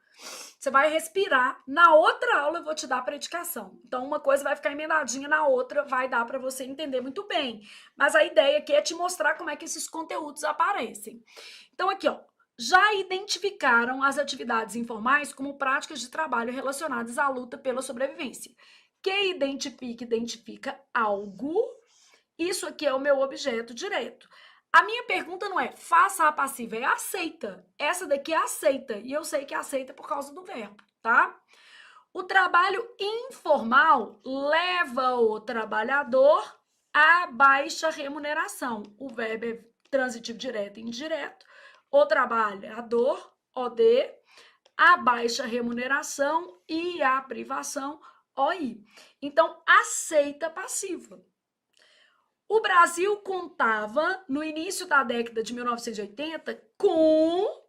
você vai respirar, na outra aula eu vou te dar predicação. Então, uma coisa vai ficar emendadinha na outra, vai dar para você entender muito bem. Mas a ideia aqui é te mostrar como é que esses conteúdos aparecem. Então, aqui, ó, já identificaram as atividades informais como práticas de trabalho relacionadas à luta pela sobrevivência. Quem identifica algo, isso aqui é o meu objeto direto. A minha pergunta não é faça a passiva, é aceita. Essa daqui é aceita, e eu sei que é aceita por causa do verbo, tá? O trabalho informal leva o trabalhador a baixa remuneração. O verbo é transitivo direto e indireto. O trabalhador, OD, a baixa remuneração e a privação, OI. Então, aceita passiva. O Brasil contava, no início da década de 1980, com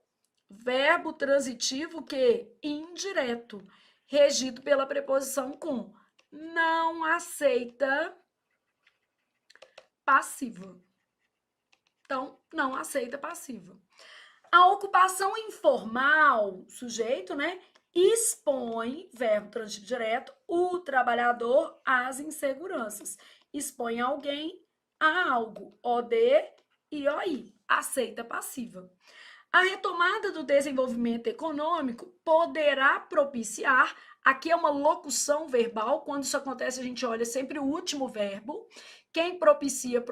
verbo transitivo que indireto, regido pela preposição com. Não aceita passiva. Então, não aceita passiva. A ocupação informal, sujeito, né? Expõe, verbo transitivo direto, o trabalhador às inseguranças. Expõe alguém a algo, OD e OI, aceita passiva. A retomada do desenvolvimento econômico poderá propiciar, aqui é uma locução verbal, quando isso acontece a gente olha sempre o último verbo, quem propicia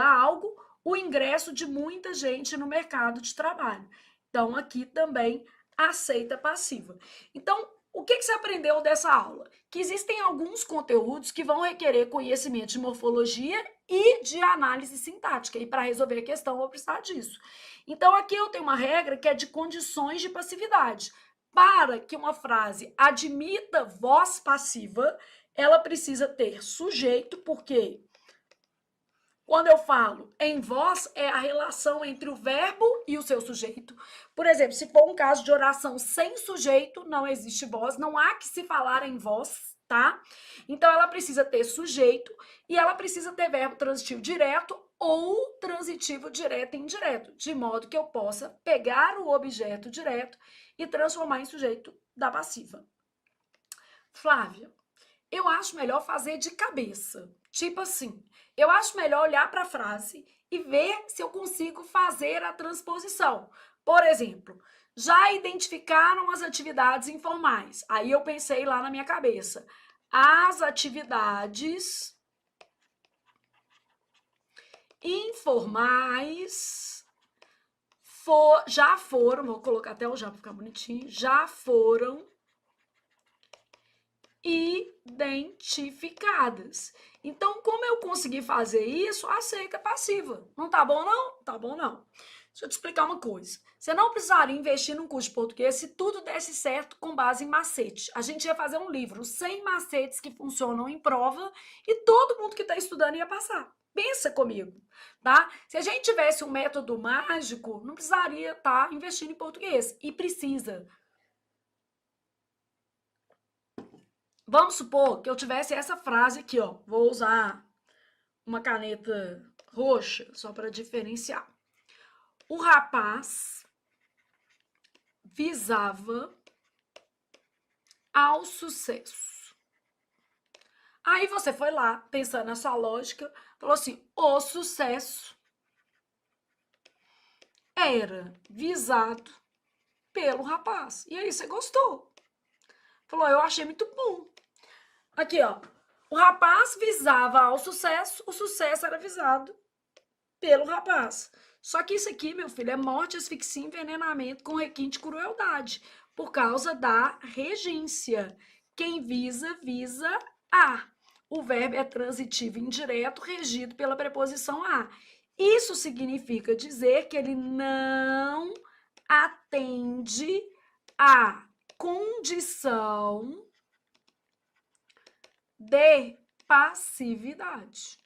algo, o ingresso de muita gente no mercado de trabalho. Então, aqui também aceita passiva. Então, O que você aprendeu dessa aula? Que existem alguns conteúdos que vão requerer conhecimento de morfologia e de análise sintática. E para resolver a questão, eu vou precisar disso. Então, aqui eu tenho uma regra que é de condições de passividade. Para que uma frase admita voz passiva, ela precisa ter sujeito, porque quando eu falo em voz, é a relação entre o verbo e o seu sujeito. Por exemplo, se for um caso de oração sem sujeito, não existe voz, não há que se falar em voz, tá? Então, ela precisa ter sujeito e ela precisa ter verbo transitivo direto ou transitivo direto e indireto, de modo que eu possa pegar o objeto direto e transformar em sujeito da passiva. Flávia, eu acho melhor fazer de cabeça. Tipo assim, eu acho melhor olhar para a frase e ver se eu consigo fazer a transposição. Por exemplo, já identificaram as atividades informais. Aí eu pensei lá na minha cabeça. As atividades informais já foram, vou colocar até o já para ficar bonitinho, já foram identificadas. Então, como eu consegui fazer isso, aceita passiva. Não tá bom, não? Tá bom, não. Deixa eu te explicar uma coisa. Você não precisaria investir num curso de português se tudo desse certo com base em macete. A gente ia fazer um livro, 100 macetes que funcionam em prova, e todo mundo que está estudando ia passar. Pensa comigo, tá? Se a gente tivesse um método mágico, não precisaria estar investindo em português. E precisa. Vamos supor que eu tivesse essa frase aqui, ó. Vou usar uma caneta roxa só para diferenciar. O rapaz visava ao sucesso. Aí você foi lá, pensando na sua lógica, falou assim: o sucesso era visado pelo rapaz. E aí você gostou. Falou: eu achei muito bom. Aqui, ó. O rapaz visava ao sucesso, o sucesso era visado pelo rapaz. Só que isso aqui, meu filho, é morte, asfixia e envenenamento com requinte de crueldade, por causa da regência. Quem visa, visa a. O verbo é transitivo indireto, regido pela preposição a. Isso significa dizer que ele não atende à condição de passividade.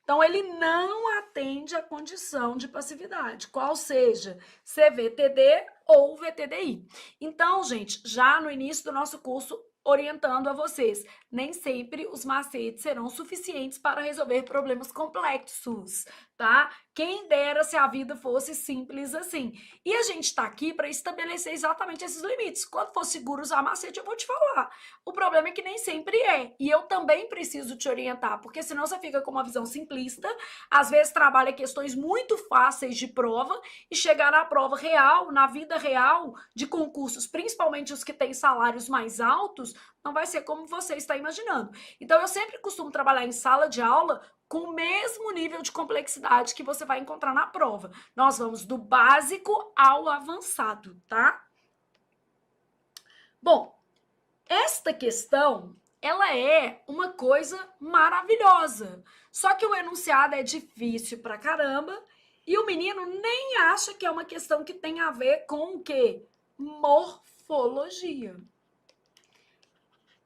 Então, ele não atende à condição de passividade, qual seja CVTD ou VTDI. Então, gente, já no início do nosso curso, orientando a vocês, nem sempre os macetes serão suficientes para resolver problemas complexos, tá? Quem dera se a vida fosse simples assim. E a gente tá aqui para estabelecer exatamente esses limites. Quando for seguro usar macete, eu vou te falar. O problema é que nem sempre é. E eu também preciso te orientar, porque senão você fica com uma visão simplista, às vezes trabalha questões muito fáceis de prova e chegar na prova real, na vida real de concursos, principalmente os que têm salários mais altos, não vai ser como você está imaginando. Então, eu sempre costumo trabalhar em sala de aula com o mesmo nível de complexidade que você vai encontrar na prova. Nós vamos do básico ao avançado, tá? Bom, esta questão, ela é uma coisa maravilhosa. Só que o enunciado é difícil pra caramba e o menino nem acha que é uma questão que tem a ver com o quê? Morfologia.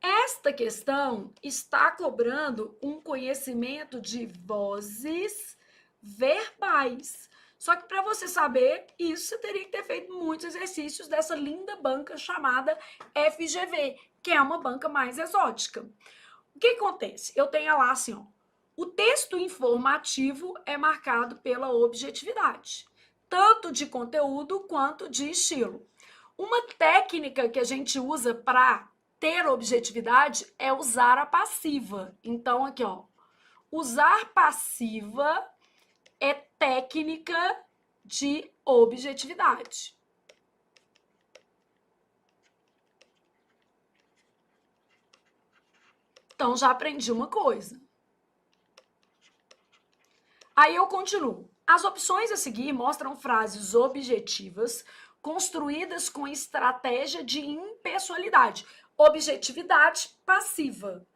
Esta questão está cobrando um conhecimento de vozes verbais. Só que para você saber isso, você teria que ter feito muitos exercícios dessa linda banca chamada FGV, que é uma banca mais exótica. O que acontece? Eu tenho lá assim, ó, o texto informativo é marcado pela objetividade, tanto de conteúdo quanto de estilo. Uma técnica que a gente usa para ter objetividade é usar a passiva. Então, aqui, ó, usar passiva é técnica de objetividade. Então, já aprendi uma coisa. Aí eu continuo. As opções a seguir mostram frases objetivas construídas com estratégia de impessoalidade. Objetividade, passiva.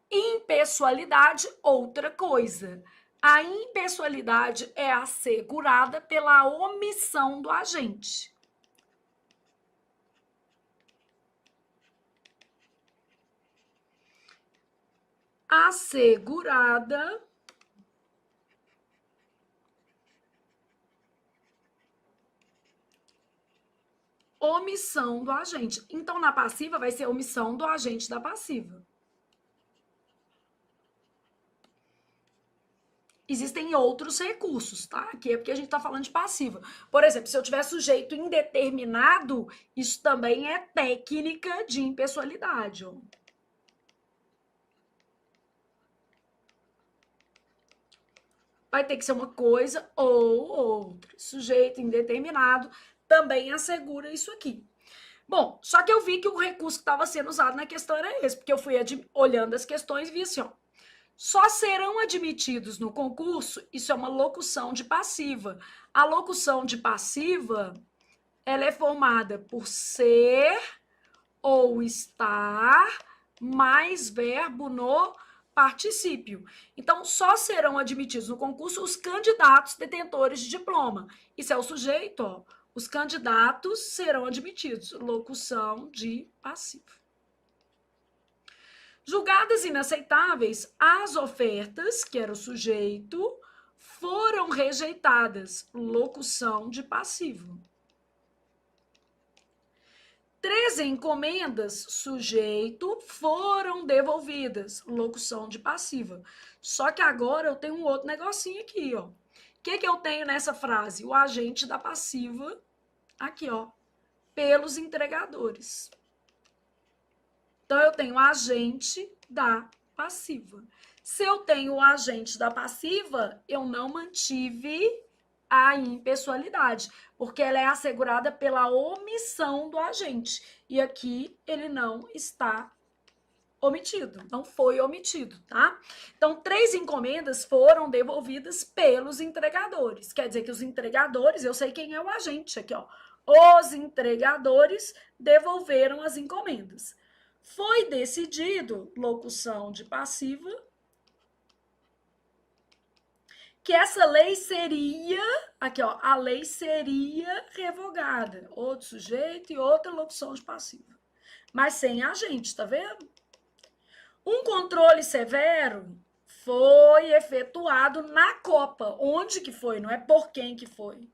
Impessoalidade, outra coisa. A impessoalidade é assegurada pela omissão do agente. Assegurada omissão do agente. Então, na passiva, vai ser omissão do agente da passiva. Existem outros recursos, tá? Aqui é porque a gente tá falando de passiva. Por exemplo, se eu tiver sujeito indeterminado, isso também é técnica de impessoalidade, ó. Vai ter que ser uma coisa ou outra. Sujeito indeterminado também assegura isso aqui. Bom, só que eu vi que o recurso que estava sendo usado na questão era esse, porque eu fui olhando as questões e vi assim, ó. Só serão admitidos no concurso, isso é uma locução de passiva. A locução de passiva, ela é formada por ser ou estar mais verbo no particípio. Então, só serão admitidos no concurso os candidatos detentores de diploma. Isso é o sujeito, ó. Os candidatos serão admitidos. Locução de passiva. Julgadas inaceitáveis, as ofertas, que era o sujeito, foram rejeitadas. Locução de passivo. 13 encomendas, sujeito, foram devolvidas. Locução de passiva. Só que agora eu tenho um outro negocinho aqui, ó. O que eu tenho nessa frase? O agente da passiva, aqui, ó, pelos entregadores. Então, eu tenho o agente da passiva. Se eu tenho o agente da passiva, eu não mantive a impessoalidade, porque ela é assegurada pela omissão do agente. E aqui ele não está omitido, não foi omitido, tá? Então, 3 encomendas foram devolvidas pelos entregadores. Quer dizer que os entregadores, eu sei quem é o agente aqui, ó. Os entregadores devolveram as encomendas. Foi decidido, locução de passiva, que essa lei seria, aqui ó, a lei seria revogada. Outro sujeito e outra locução de passiva. Mas sem agente, tá vendo? Um controle severo foi efetuado na Copa. Onde que foi? Não é por quem que foi.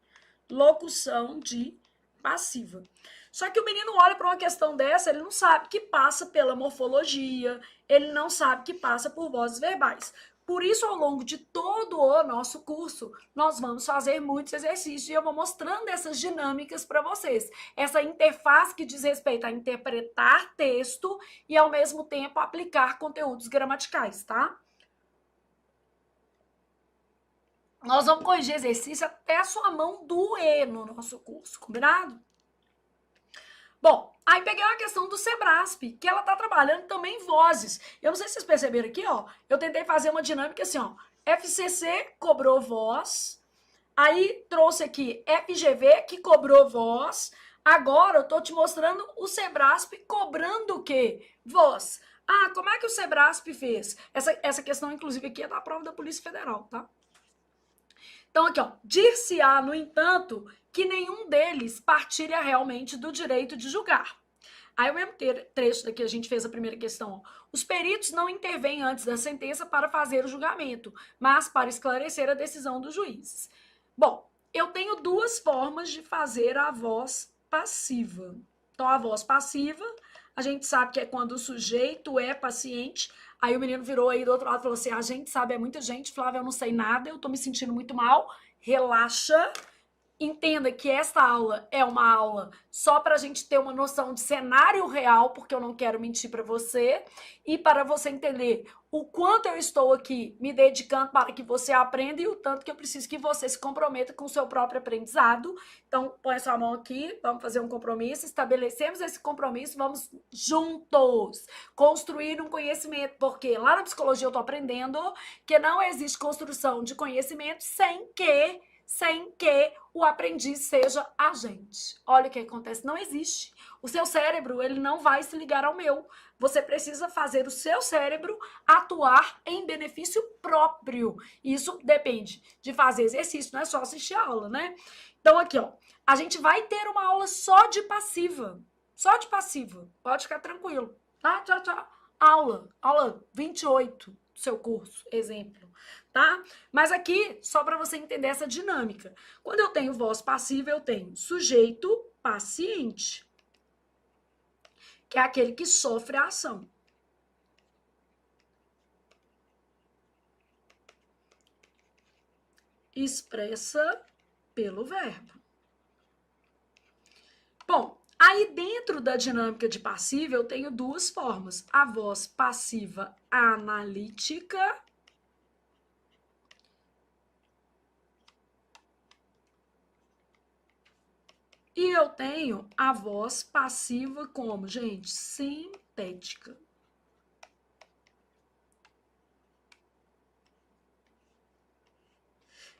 Locução de passiva. Só que o menino olha para uma questão dessa, ele não sabe que passa pela morfologia, ele não sabe que passa por vozes verbais. Por isso, ao longo de todo o nosso curso, nós vamos fazer muitos exercícios e eu vou mostrando essas dinâmicas para vocês. Essa interface que diz respeito a interpretar texto e, ao mesmo tempo, aplicar conteúdos gramaticais, tá? Nós vamos corrigir exercício até a sua mão doer no nosso curso, combinado? Bom, aí peguei uma questão do Sebrasp, que ela tá trabalhando também vozes. Eu não sei se vocês perceberam aqui, ó. Eu tentei fazer uma dinâmica assim, ó. FCC cobrou voz. Aí trouxe aqui FGV, que cobrou voz. Agora eu tô te mostrando o Sebrasp cobrando o quê? Voz. Ah, como é que o Sebrasp fez? Essa questão, inclusive, aqui é da prova da Polícia Federal, tá? Então, aqui, ó. Dir-se-á, no entanto, que nenhum deles partilha realmente do direito de julgar. Aí o mesmo trecho daqui a gente fez a primeira questão. Ó. Os peritos não intervêm antes da sentença para fazer o julgamento, mas para esclarecer a decisão dos juízes. Bom, eu tenho 2 formas de fazer a voz passiva. Então, a voz passiva, a gente sabe que é quando o sujeito é paciente. Aí o menino virou aí do outro lado e falou assim, a gente sabe, é muita gente, Flávia, eu não sei nada, eu tô me sentindo muito mal, relaxa. Entenda que esta aula é uma aula só para a gente ter uma noção de cenário real, porque eu não quero mentir para você, e para você entender o quanto eu estou aqui me dedicando para que você aprenda e o tanto que eu preciso que você se comprometa com o seu próprio aprendizado. Então, põe a sua mão aqui, vamos fazer um compromisso, estabelecemos esse compromisso, vamos juntos construir um conhecimento, porque lá na psicologia eu estou aprendendo que não existe construção de conhecimento sem que sem que o aprendiz seja agente. Olha o que acontece, não existe. O seu cérebro, ele não vai se ligar ao meu. Você precisa fazer o seu cérebro atuar em benefício próprio. Isso depende de fazer exercício, não é só assistir a aula, né? Então aqui, ó, a gente vai ter uma aula só de passiva. Só de passiva. Pode ficar tranquilo. Tá? Tchau, tchau. Aula 28 do seu curso, exemplo, tá? Mas aqui, só para você entender essa dinâmica. Quando eu tenho voz passiva, eu tenho sujeito paciente, que é aquele que sofre a ação. Expressa pelo verbo. Bom, aí dentro da dinâmica de passiva eu tenho duas formas. A voz passiva analítica e eu tenho a voz passiva como, gente, sintética.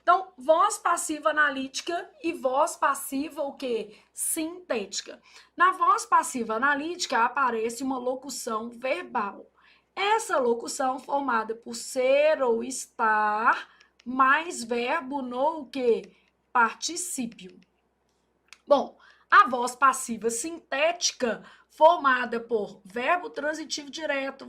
Então, voz passiva analítica e voz passiva o quê? Sintética. Na voz passiva analítica aparece uma locução verbal. Essa locução formada por ser ou estar mais verbo no quê? Particípio. Bom, a voz passiva sintética formada por verbo transitivo direto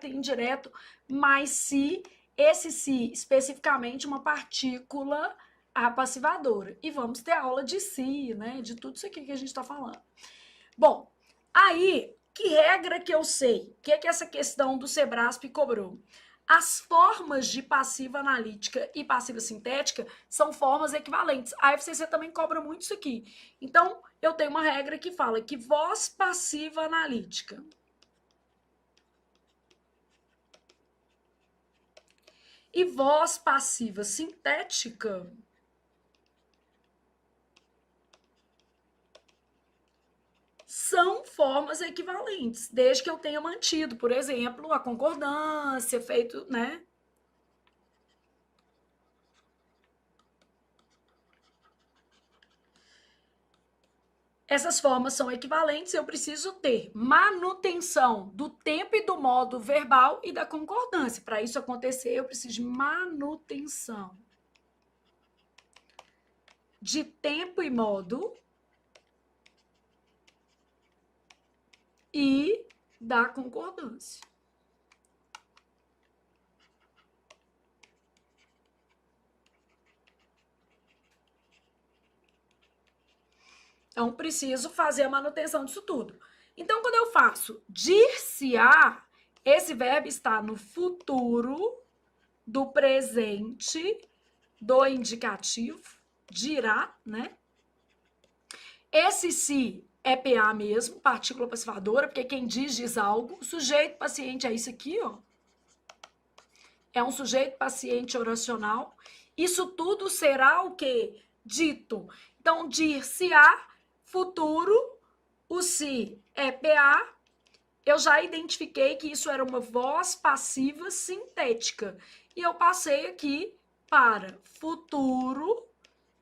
e indireto, mais se, esse se especificamente uma partícula apassivadora. E vamos ter aula de si, né? De tudo isso aqui que a gente está falando. Bom, aí, que regra que eu sei? O que é que essa questão do Sebrasp cobrou? As formas de passiva analítica e passiva sintética são formas equivalentes. A FCC também cobra muito isso aqui. Então, eu tenho uma regra que fala que voz passiva analítica e voz passiva sintética são formas equivalentes, desde que eu tenha mantido, por exemplo, a concordância, feito, né? Essas formas são equivalentes, eu preciso ter manutenção do tempo e do modo verbal e da concordância. Para isso acontecer, eu preciso de manutenção de tempo e modo e da concordância. Então, preciso fazer a manutenção disso tudo. Então, quando eu faço dir-se-á, esse verbo está no futuro do presente do indicativo, dirá, né? Esse se é PA mesmo, partícula passivadora, porque quem diz algo. O sujeito paciente é isso aqui, ó. É um sujeito paciente oracional. Isso tudo será o quê? Dito. Então, dir-se-á, futuro, o se é PA. Eu já identifiquei que isso era uma voz passiva sintética. E eu passei aqui para futuro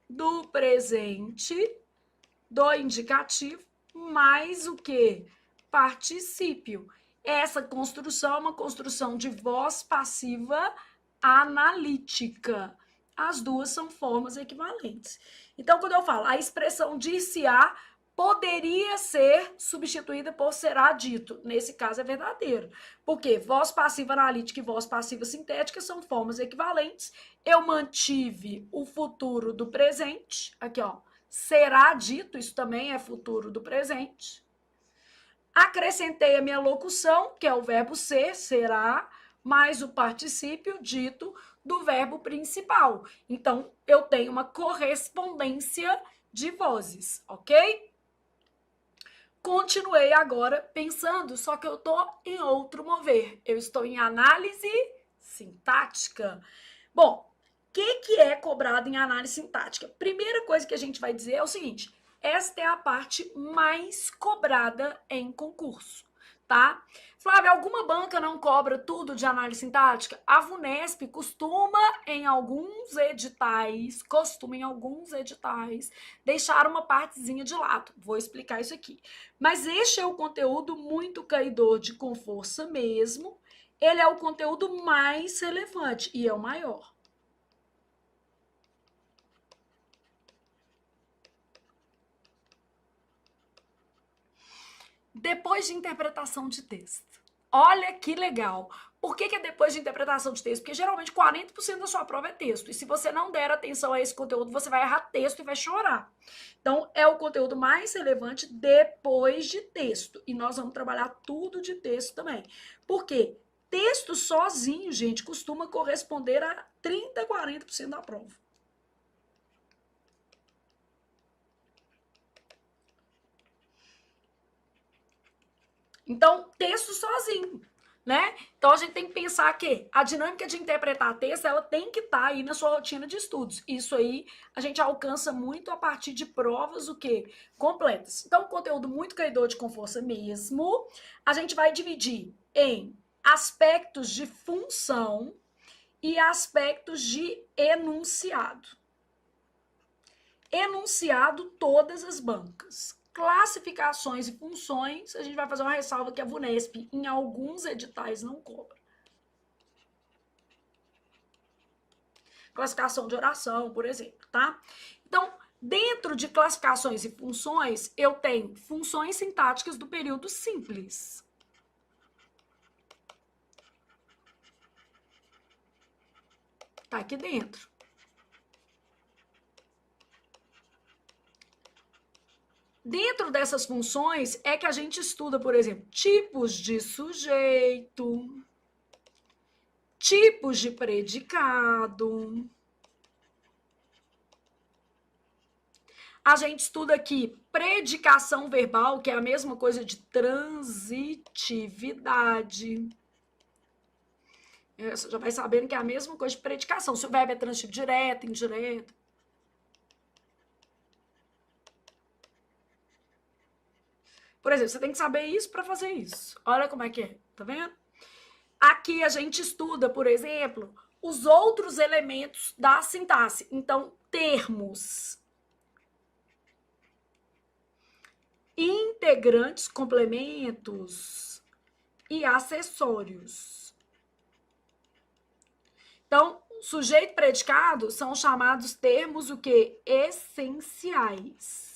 do presente do indicativo mais o que? Particípio. Essa construção é uma construção de voz passiva analítica. As duas são formas equivalentes. Então, quando eu falo a expressão dir-se-á poderia ser substituída por será dito. Nesse caso é verdadeiro. Porque voz passiva analítica e voz passiva sintética são formas equivalentes. Eu mantive o futuro do presente. Aqui, ó. Será dito, isso também é futuro do presente. Acrescentei a minha locução, que é o verbo ser, será, mais o particípio dito do verbo principal. Então, eu tenho uma correspondência de vozes, ok? Continuei agora pensando, só que eu estou em outro mover. Eu estou em análise sintática. Bom, o que é cobrado em análise sintática? Primeira coisa que a gente vai dizer é o seguinte: esta é a parte mais cobrada em concurso. tá? Flávia, alguma banca não cobra tudo de análise sintática? A VUNESP costuma em alguns editais, deixar uma partezinha de lado. Vou explicar isso aqui. Mas este é o conteúdo muito caidor de com força mesmo. Ele é o conteúdo mais relevante e é o maior. Depois de interpretação de texto. Olha que legal. Por que é depois de interpretação de texto? Porque geralmente 40% da sua prova é texto. E se você não der atenção a esse conteúdo, você vai errar texto e vai chorar. Então, é o conteúdo mais relevante depois de texto. E nós vamos trabalhar tudo de texto também. Por quê? Texto sozinho, gente, costuma corresponder a 30%, 40% da prova. Então, texto sozinho, né? Então, a gente tem que pensar que a dinâmica de interpretar texto, ela tem que estar aí na sua rotina de estudos. Isso aí a gente alcança muito a partir de provas, o quê? Completas. Então, conteúdo muito caidor de com força mesmo. A gente vai dividir em aspectos de função e aspectos de enunciado. Enunciado, todas as bancas. Classificações e funções, a gente vai fazer uma ressalva que a VUNESP, em alguns editais, não cobra. Classificação de oração, por exemplo, tá? Então, dentro de classificações e funções, eu tenho funções sintáticas do período simples. Tá aqui dentro. Dentro dessas funções é que a gente estuda, por exemplo, tipos de sujeito, tipos de predicado. A gente estuda aqui predicação verbal, que é a mesma coisa de transitividade. Você já vai sabendo que é a mesma coisa de predicação. Se o verbo é transitivo direto, indireto. Por exemplo, você tem que saber isso para fazer isso. Olha como é que é, tá vendo? Aqui a gente estuda, por exemplo, os outros elementos da sintaxe. Então, termos, integrantes, complementos e acessórios. Então, sujeito e predicado são chamados termos o quê? Essenciais.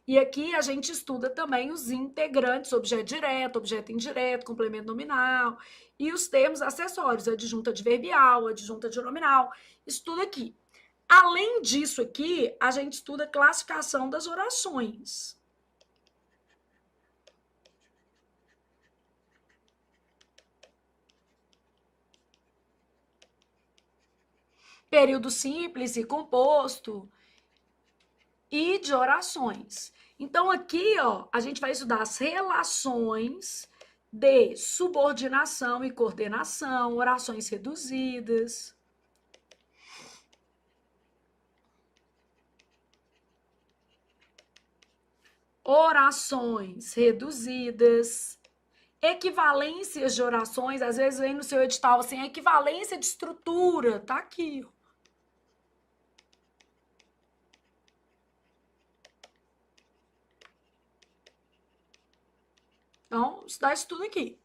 E aqui a gente estuda também os integrantes, objeto direto, objeto indireto, complemento nominal, e os termos acessórios, adjunta adverbial, adjunta nominal, estuda aqui. Além disso aqui, a gente estuda classificação das orações. Período simples e composto e de orações. Então, aqui, ó, a gente vai estudar as relações de subordinação e coordenação, orações reduzidas. Orações reduzidas. Equivalências de orações, às vezes vem no seu edital assim, equivalência de estrutura, tá aqui. Então, estudar isso tudo aqui.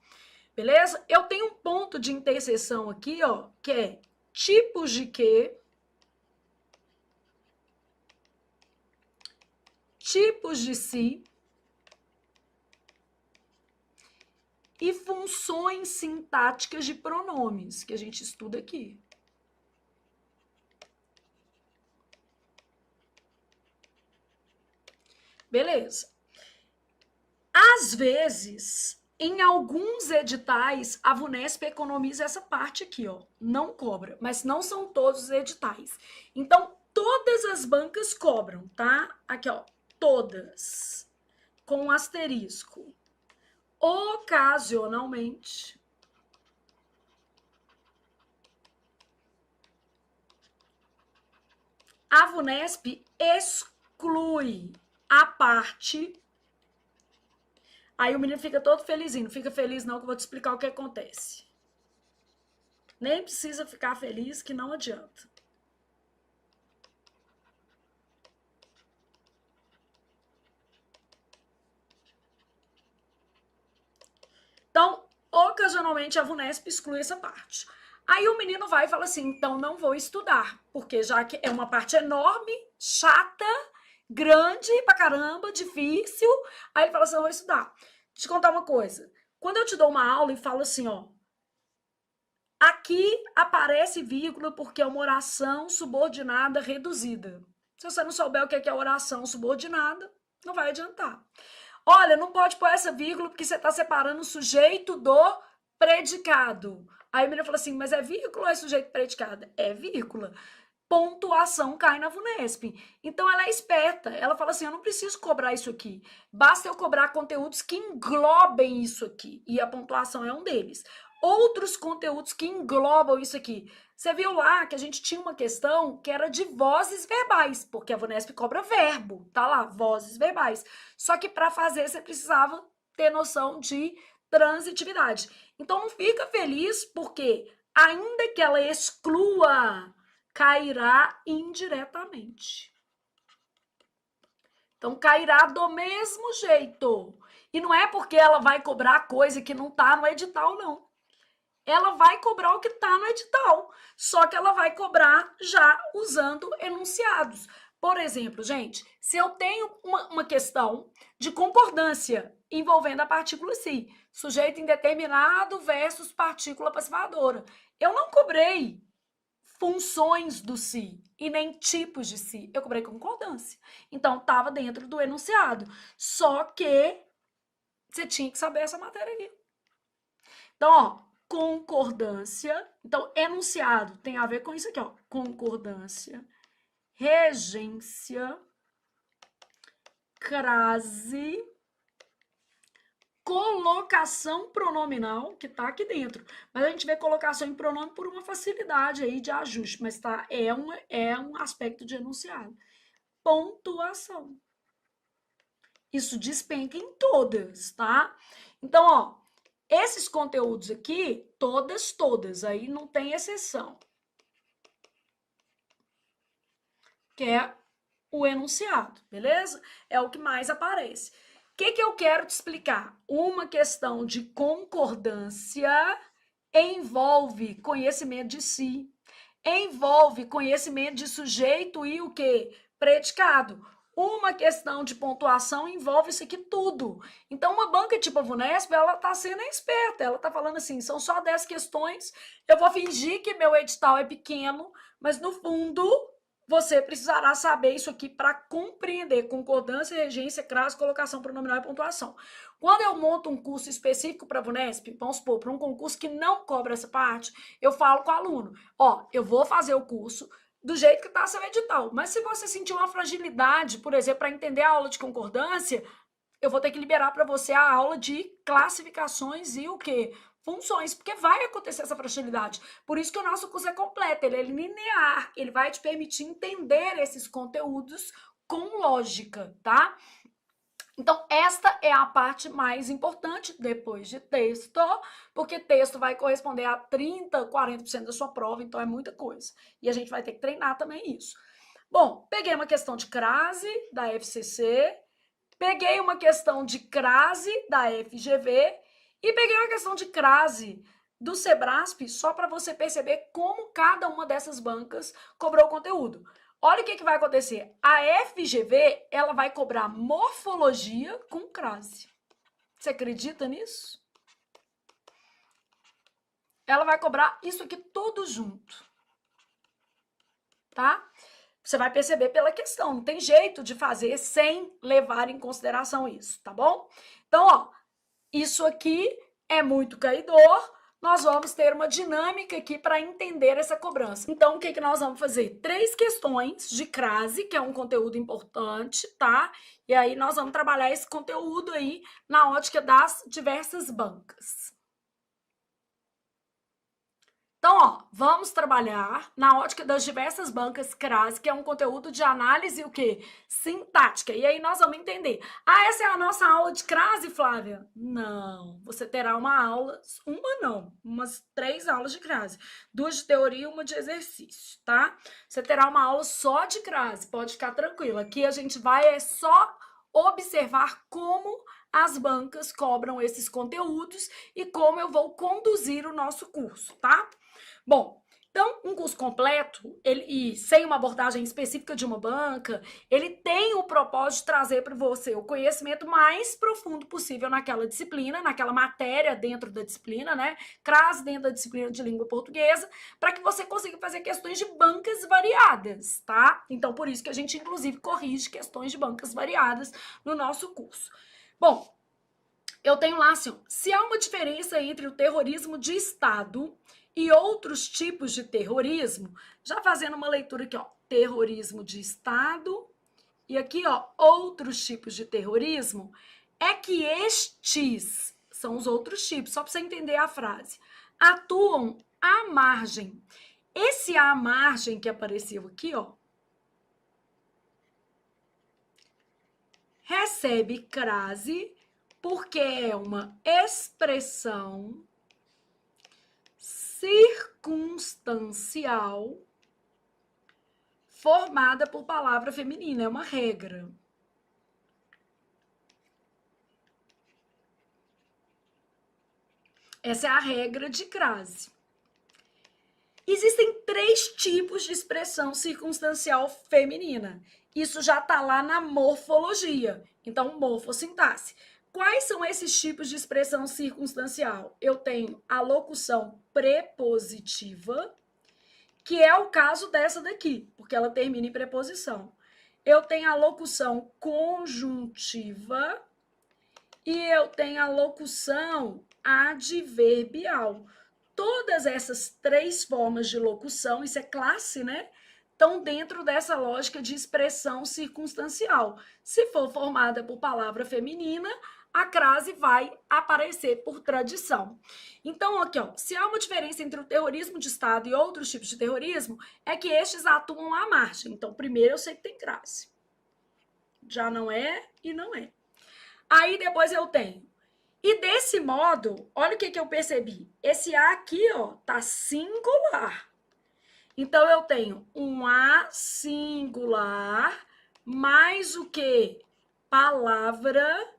Beleza? Eu tenho um ponto de interseção aqui, ó, que é tipos de quê, tipos de si e funções sintáticas de pronomes, que a gente estuda aqui. Beleza. Às vezes, em alguns editais, a VUNESP economiza essa parte aqui, ó. Não cobra, mas não são todos os editais. Então, todas as bancas cobram, tá? Aqui, ó, todas. Com um asterisco. Ocasionalmente, a VUNESP exclui a parte Aí o menino fica todo felizinho. Não fica feliz não, que eu vou te explicar o que acontece. Nem precisa ficar feliz, que não adianta. Então, ocasionalmente a VUNESP exclui essa parte. Aí o menino vai e fala assim, então não vou estudar, porque já que é uma parte enorme, chata, grande pra caramba, difícil, aí ele fala assim, eu vou estudar. Deixa eu te contar uma coisa. Quando eu te dou uma aula e falo assim, ó, aqui aparece vírgula porque é uma oração subordinada reduzida. Se você não souber o que é oração subordinada, não vai adiantar. Olha, não pode pôr essa vírgula porque você está separando o sujeito do predicado. Aí o menino falou assim, mas é vírgula ou é sujeito predicado? É vírgula. Pontuação cai na VUNESP. Então ela é esperta. Ela fala assim, eu não preciso cobrar isso aqui. Basta eu cobrar conteúdos que englobem isso aqui. E a pontuação é um deles. Outros conteúdos que englobam isso aqui. Você viu lá que a gente tinha uma questão que era de vozes verbais, porque a VUNESP cobra verbo, tá lá, vozes verbais. Só que para fazer você precisava ter noção de transitividade. Então não fica feliz porque, ainda que ela exclua, cairá indiretamente. Então cairá do mesmo jeito. E não é porque ela vai cobrar coisa que não tá no edital, não. Ela vai cobrar o que está no edital, só que ela vai cobrar já usando enunciados. Por exemplo, gente, se eu tenho uma questão de concordância envolvendo a partícula si, sujeito indeterminado versus partícula passivadora, eu não cobrei funções do si e nem tipos de si, eu cobrei concordância. Então, estava dentro do enunciado. Só que você tinha que saber essa matéria aqui. Então, ó, concordância. Então, enunciado tem a ver com isso aqui, ó. Concordância, regência, crase, colocação pronominal, que tá aqui dentro. Mas a gente vê colocação em pronome por uma facilidade aí de ajuste, mas tá, é um aspecto de enunciado. Pontuação. Isso despenca em todas, tá? Então, ó, esses conteúdos aqui, todas, aí não tem exceção. Que é o enunciado, beleza? É o que mais aparece. O que eu quero te explicar? Uma questão de concordância envolve conhecimento de si, envolve conhecimento de sujeito e o quê? Predicado. Uma questão de pontuação envolve isso aqui tudo. Então, uma banca tipo a VUNESP, ela tá sendo esperta, ela tá falando assim, são só 10 questões, eu vou fingir que meu edital é pequeno, mas no fundo você precisará saber isso aqui para compreender concordância, regência, crase, colocação pronominal e pontuação. Quando eu monto um curso específico para a VUNESP, vamos supor, para um concurso que não cobra essa parte, eu falo com o aluno, ó, eu vou fazer o curso do jeito que está seu edital, mas se você sentir uma fragilidade, por exemplo, para entender a aula de concordância, eu vou ter que liberar para você a aula de classificações e o quê? Funções, porque vai acontecer essa fragilidade. Por isso que o nosso curso é completo, ele é linear, ele vai te permitir entender esses conteúdos com lógica, tá? Então, esta é a parte mais importante depois de texto, porque texto vai corresponder a 30%, 40% da sua prova, então é muita coisa. E a gente vai ter que treinar também isso. Bom, peguei uma questão de crase da FCC, peguei uma questão de crase da FGV e peguei uma questão de crase do Sebrasp só para você perceber como cada uma dessas bancas cobrou conteúdo. Olha o que vai acontecer. A FGV, ela vai cobrar morfologia com crase. Você acredita nisso? Ela vai cobrar isso aqui tudo junto. Tá? Você vai perceber pela questão. Não tem jeito de fazer sem levar em consideração isso, tá bom? Então, ó, isso aqui é muito caidor. Nós vamos ter uma dinâmica aqui para entender essa cobrança. Então, o que nós vamos fazer? 3 questões de crase, que é um conteúdo importante, tá? E aí nós vamos trabalhar esse conteúdo aí na ótica das diversas bancas. Então, ó, vamos trabalhar na ótica das diversas bancas crase, que é um conteúdo de análise o quê? Sintática. E aí nós vamos entender. Ah, essa é a nossa aula de crase, Flávia? Não. Você terá umas 3 aulas de crase. 2 de teoria e 1 de exercício, tá? Você terá uma aula só de crase, pode ficar tranquila. Aqui a gente vai só observar como as bancas cobram esses conteúdos e como eu vou conduzir o nosso curso, tá? Bom, então, um curso completo, e sem uma abordagem específica de uma banca, ele tem o propósito de trazer para você o conhecimento mais profundo possível naquela disciplina, naquela matéria dentro da disciplina, né? CRAS dentro da disciplina de língua portuguesa, para que você consiga fazer questões de bancas variadas, tá? Então, por isso que a gente, inclusive, corrige questões de bancas variadas no nosso curso. Bom, eu tenho lá assim, ó, se há uma diferença entre o terrorismo de Estado e outros tipos de terrorismo, já fazendo uma leitura aqui, ó, terrorismo de Estado e aqui, ó, outros tipos de terrorismo, é que estes são os outros tipos, só para você entender a frase, atuam à margem. Esse à margem que apareceu aqui, ó, recebe crase porque é uma expressão circunstancial formada por palavra feminina, é uma regra. Essa é a regra de crase. Existem 3 tipos de expressão circunstancial feminina. Isso já está lá na morfologia. Então, morfossintaxe. Quais são esses tipos de expressão circunstancial? Eu tenho a locução prepositiva, que é o caso dessa daqui, porque ela termina em preposição. Eu tenho a locução conjuntiva e eu tenho a locução adverbial. Todas essas 3 formas de locução, isso é classe, né? Estão dentro dessa lógica de expressão circunstancial. Se for formada por palavra feminina, a crase vai aparecer por tradição. Então, aqui, ó, se há uma diferença entre o terrorismo de Estado e outros tipos de terrorismo, é que estes atuam à margem. Então, primeiro eu sei que tem crase. Já não é e não é. Aí depois eu tenho. E desse modo, olha o que eu percebi. Esse A aqui, ó, tá singular. Então, eu tenho um A singular mais o que? Palavra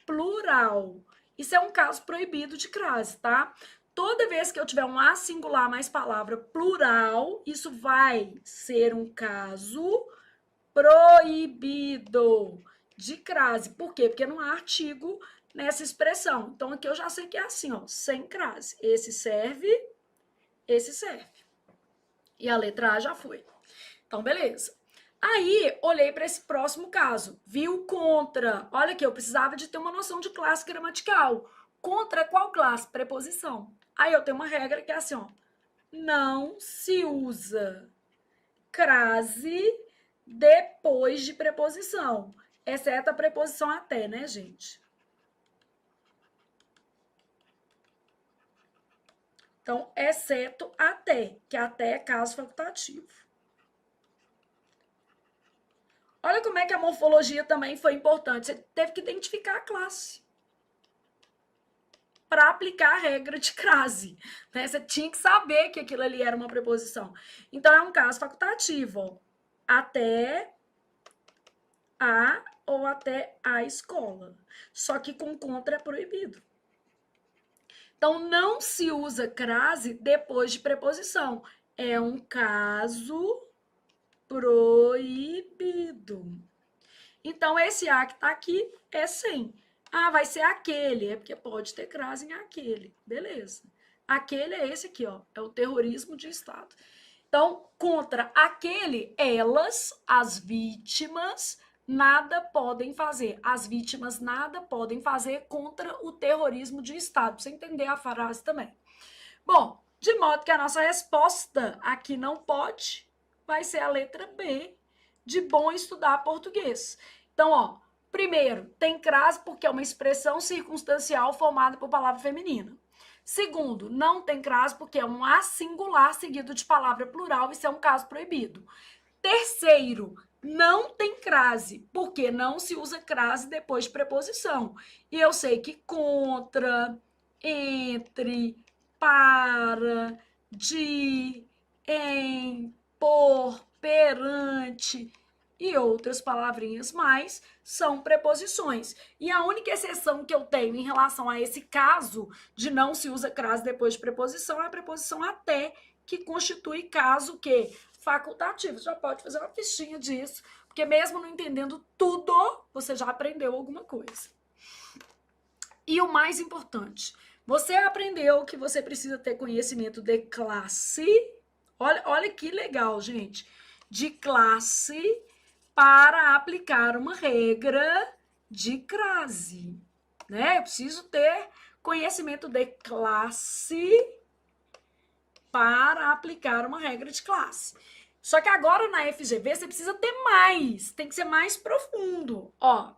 plural. Isso é um caso proibido de crase, tá? Toda vez que eu tiver um A singular mais palavra plural, isso vai ser um caso proibido de crase. Por quê? Porque não há artigo nessa expressão. Então, aqui eu já sei que é assim, ó, sem crase. Esse serve, esse serve. E a letra A já foi. Então, beleza. Aí, olhei para esse próximo caso. Vi o contra. Olha aqui, eu precisava de ter uma noção de classe gramatical. Contra qual classe? Preposição. Aí eu tenho uma regra que é assim, ó. Não se usa crase depois de preposição. Exceto a preposição até, né, gente? Então, exceto até, que até é caso facultativo. Olha como é que a morfologia também foi importante. Você teve que identificar a classe para aplicar a regra de crase. Né? Você tinha que saber que aquilo ali era uma preposição. Então, é um caso facultativo. Ó. Até a ou até a escola. Só que com contra é proibido. Então, não se usa crase depois de preposição. É um caso proibido. Então, esse A que está aqui é sem. Ah, vai ser aquele. É porque pode ter crase em aquele. Beleza. Aquele é esse aqui, ó. É o terrorismo de Estado. Então, contra aquele, elas, as vítimas, nada podem fazer. As vítimas nada podem fazer contra o terrorismo de Estado. Pra você entender a frase também. Bom, de modo que a nossa resposta aqui não pode, vai ser a letra B, de bom estudar português. Então, ó, primeiro, tem crase porque é uma expressão circunstancial formada por palavra feminina. Segundo, não tem crase porque é um A singular seguido de palavra plural, isso é um caso proibido. Terceiro, não tem crase, porque não se usa crase depois de preposição. E eu sei que contra, entre, para, de, em, por, perante e outras palavrinhas mais são preposições. E a única exceção que eu tenho em relação a esse caso de não se usa crase depois de preposição é a preposição até, que constitui caso que facultativo. Você já pode fazer uma fichinha disso, porque mesmo não entendendo tudo, você já aprendeu alguma coisa. E o mais importante, você aprendeu que você precisa ter conhecimento de classe. Olha que legal, gente. De classe para aplicar uma regra de crase, né? Eu preciso ter conhecimento de classe para aplicar uma regra de classe. Só que agora na FGV você precisa ter mais, tem que ser mais profundo. Ó,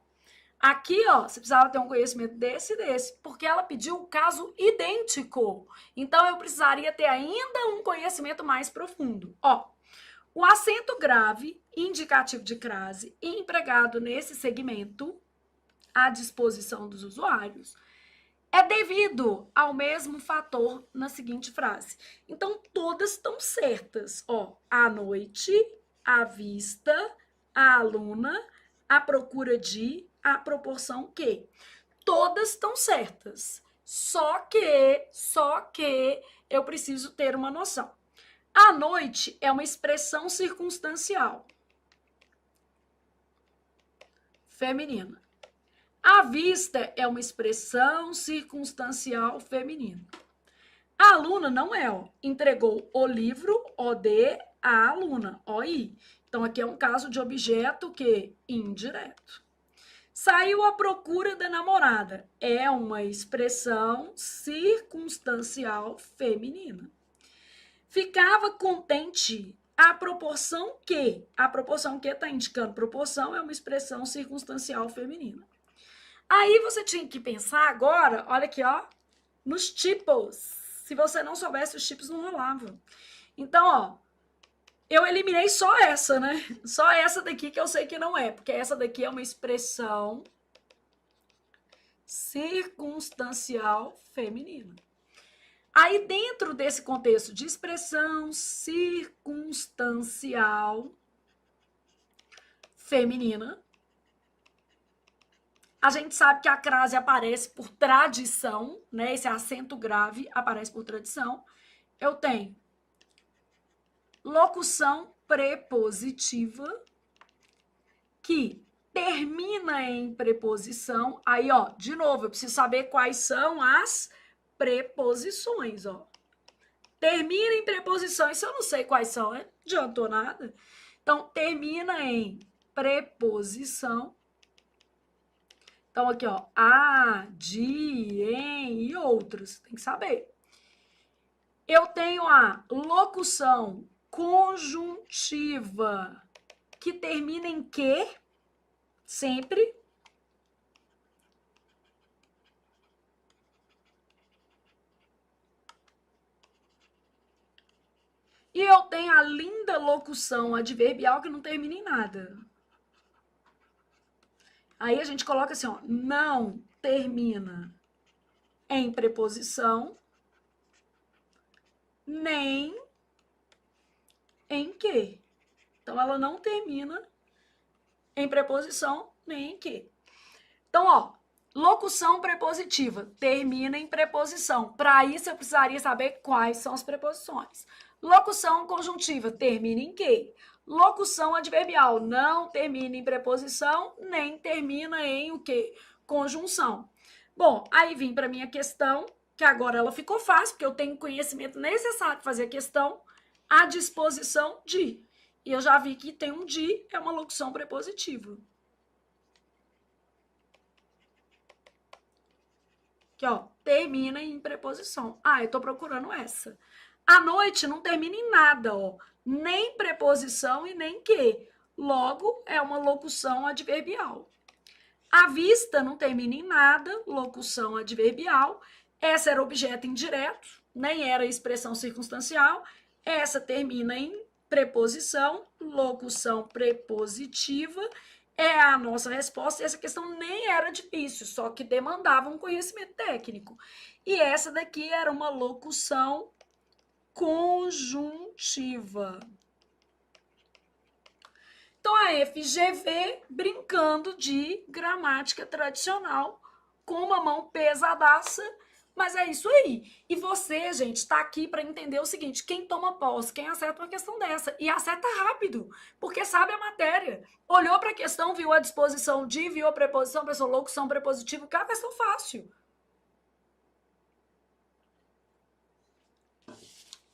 aqui, ó, você precisava ter um conhecimento desse e desse, porque ela pediu o caso idêntico. Então eu precisaria ter ainda um conhecimento mais profundo. Ó, o acento grave, indicativo de crase, empregado nesse segmento, à disposição dos usuários, é devido ao mesmo fator na seguinte frase. Então, todas estão certas. Ó, à noite, à vista, a aluna, a procura de, a proporção que. Todas estão certas. Só que eu preciso ter uma noção. À noite é uma expressão circunstancial feminina. À vista é uma expressão circunstancial feminina. A aluna não é, ó. Entregou o livro, OD, a aluna, OI. Então, aqui é um caso de objeto que indireto. Saiu à procura da namorada. É uma expressão circunstancial feminina. Ficava contente a proporção que. A proporção que está indicando proporção é uma expressão circunstancial feminina. Aí você tinha que pensar agora, olha aqui, ó, nos tipos. Se você não soubesse, os tipos não rolavam. Então, ó, eu eliminei só essa, né? Só essa daqui que eu sei que não é, porque essa daqui é uma expressão circunstancial feminina. Aí, dentro desse contexto de expressão circunstancial feminina, a gente sabe que a crase aparece por tradição, né? Esse acento grave aparece por tradição. Eu tenho locução prepositiva que termina em preposição. Aí, ó, de novo, eu preciso saber quais são as preposições, ó. Termina em preposição, e se eu não sei quais são, não adiantou nada. Então, termina em preposição. Então, aqui, ó, a, de, em e outros. Tem que saber. Eu tenho a locução conjuntiva, que termina em que? Sempre. E eu tenho a linda locução adverbial que não termina em nada. Aí a gente coloca assim, ó, não termina em preposição, nem em que. Então, ela não termina em preposição, nem em que. Então, ó, locução prepositiva termina em preposição. Para isso, eu precisaria saber quais são as preposições. Locução conjuntiva termina em que? Locução adverbial não termina em preposição, nem termina em o quê? Conjunção. Bom, aí vim para minha questão, que agora ela ficou fácil, porque eu tenho conhecimento necessário para fazer a questão, à disposição de. E eu já vi que tem um de, é uma locução prepositiva. Aqui, ó, termina em preposição. Ah, eu tô procurando essa. À noite não termina em nada, ó. Nem preposição e nem que. Logo, é uma locução adverbial. À vista não termina em nada, locução adverbial. Essa era objeto indireto, nem era expressão circunstancial. Essa termina em preposição, locução prepositiva. É a nossa resposta. Essa questão nem era difícil, só que demandava um conhecimento técnico. E essa daqui era uma locução conjuntiva. Então, a FGV brincando de gramática tradicional, com uma mão pesadaça, mas é isso aí. E você, gente, está aqui para entender o seguinte: quem toma posse, quem acerta uma questão dessa, e acerta rápido, porque sabe a matéria. Olhou para a questão, viu a disposição de, viu a preposição, pensou locução prepositiva, que é uma questão fácil.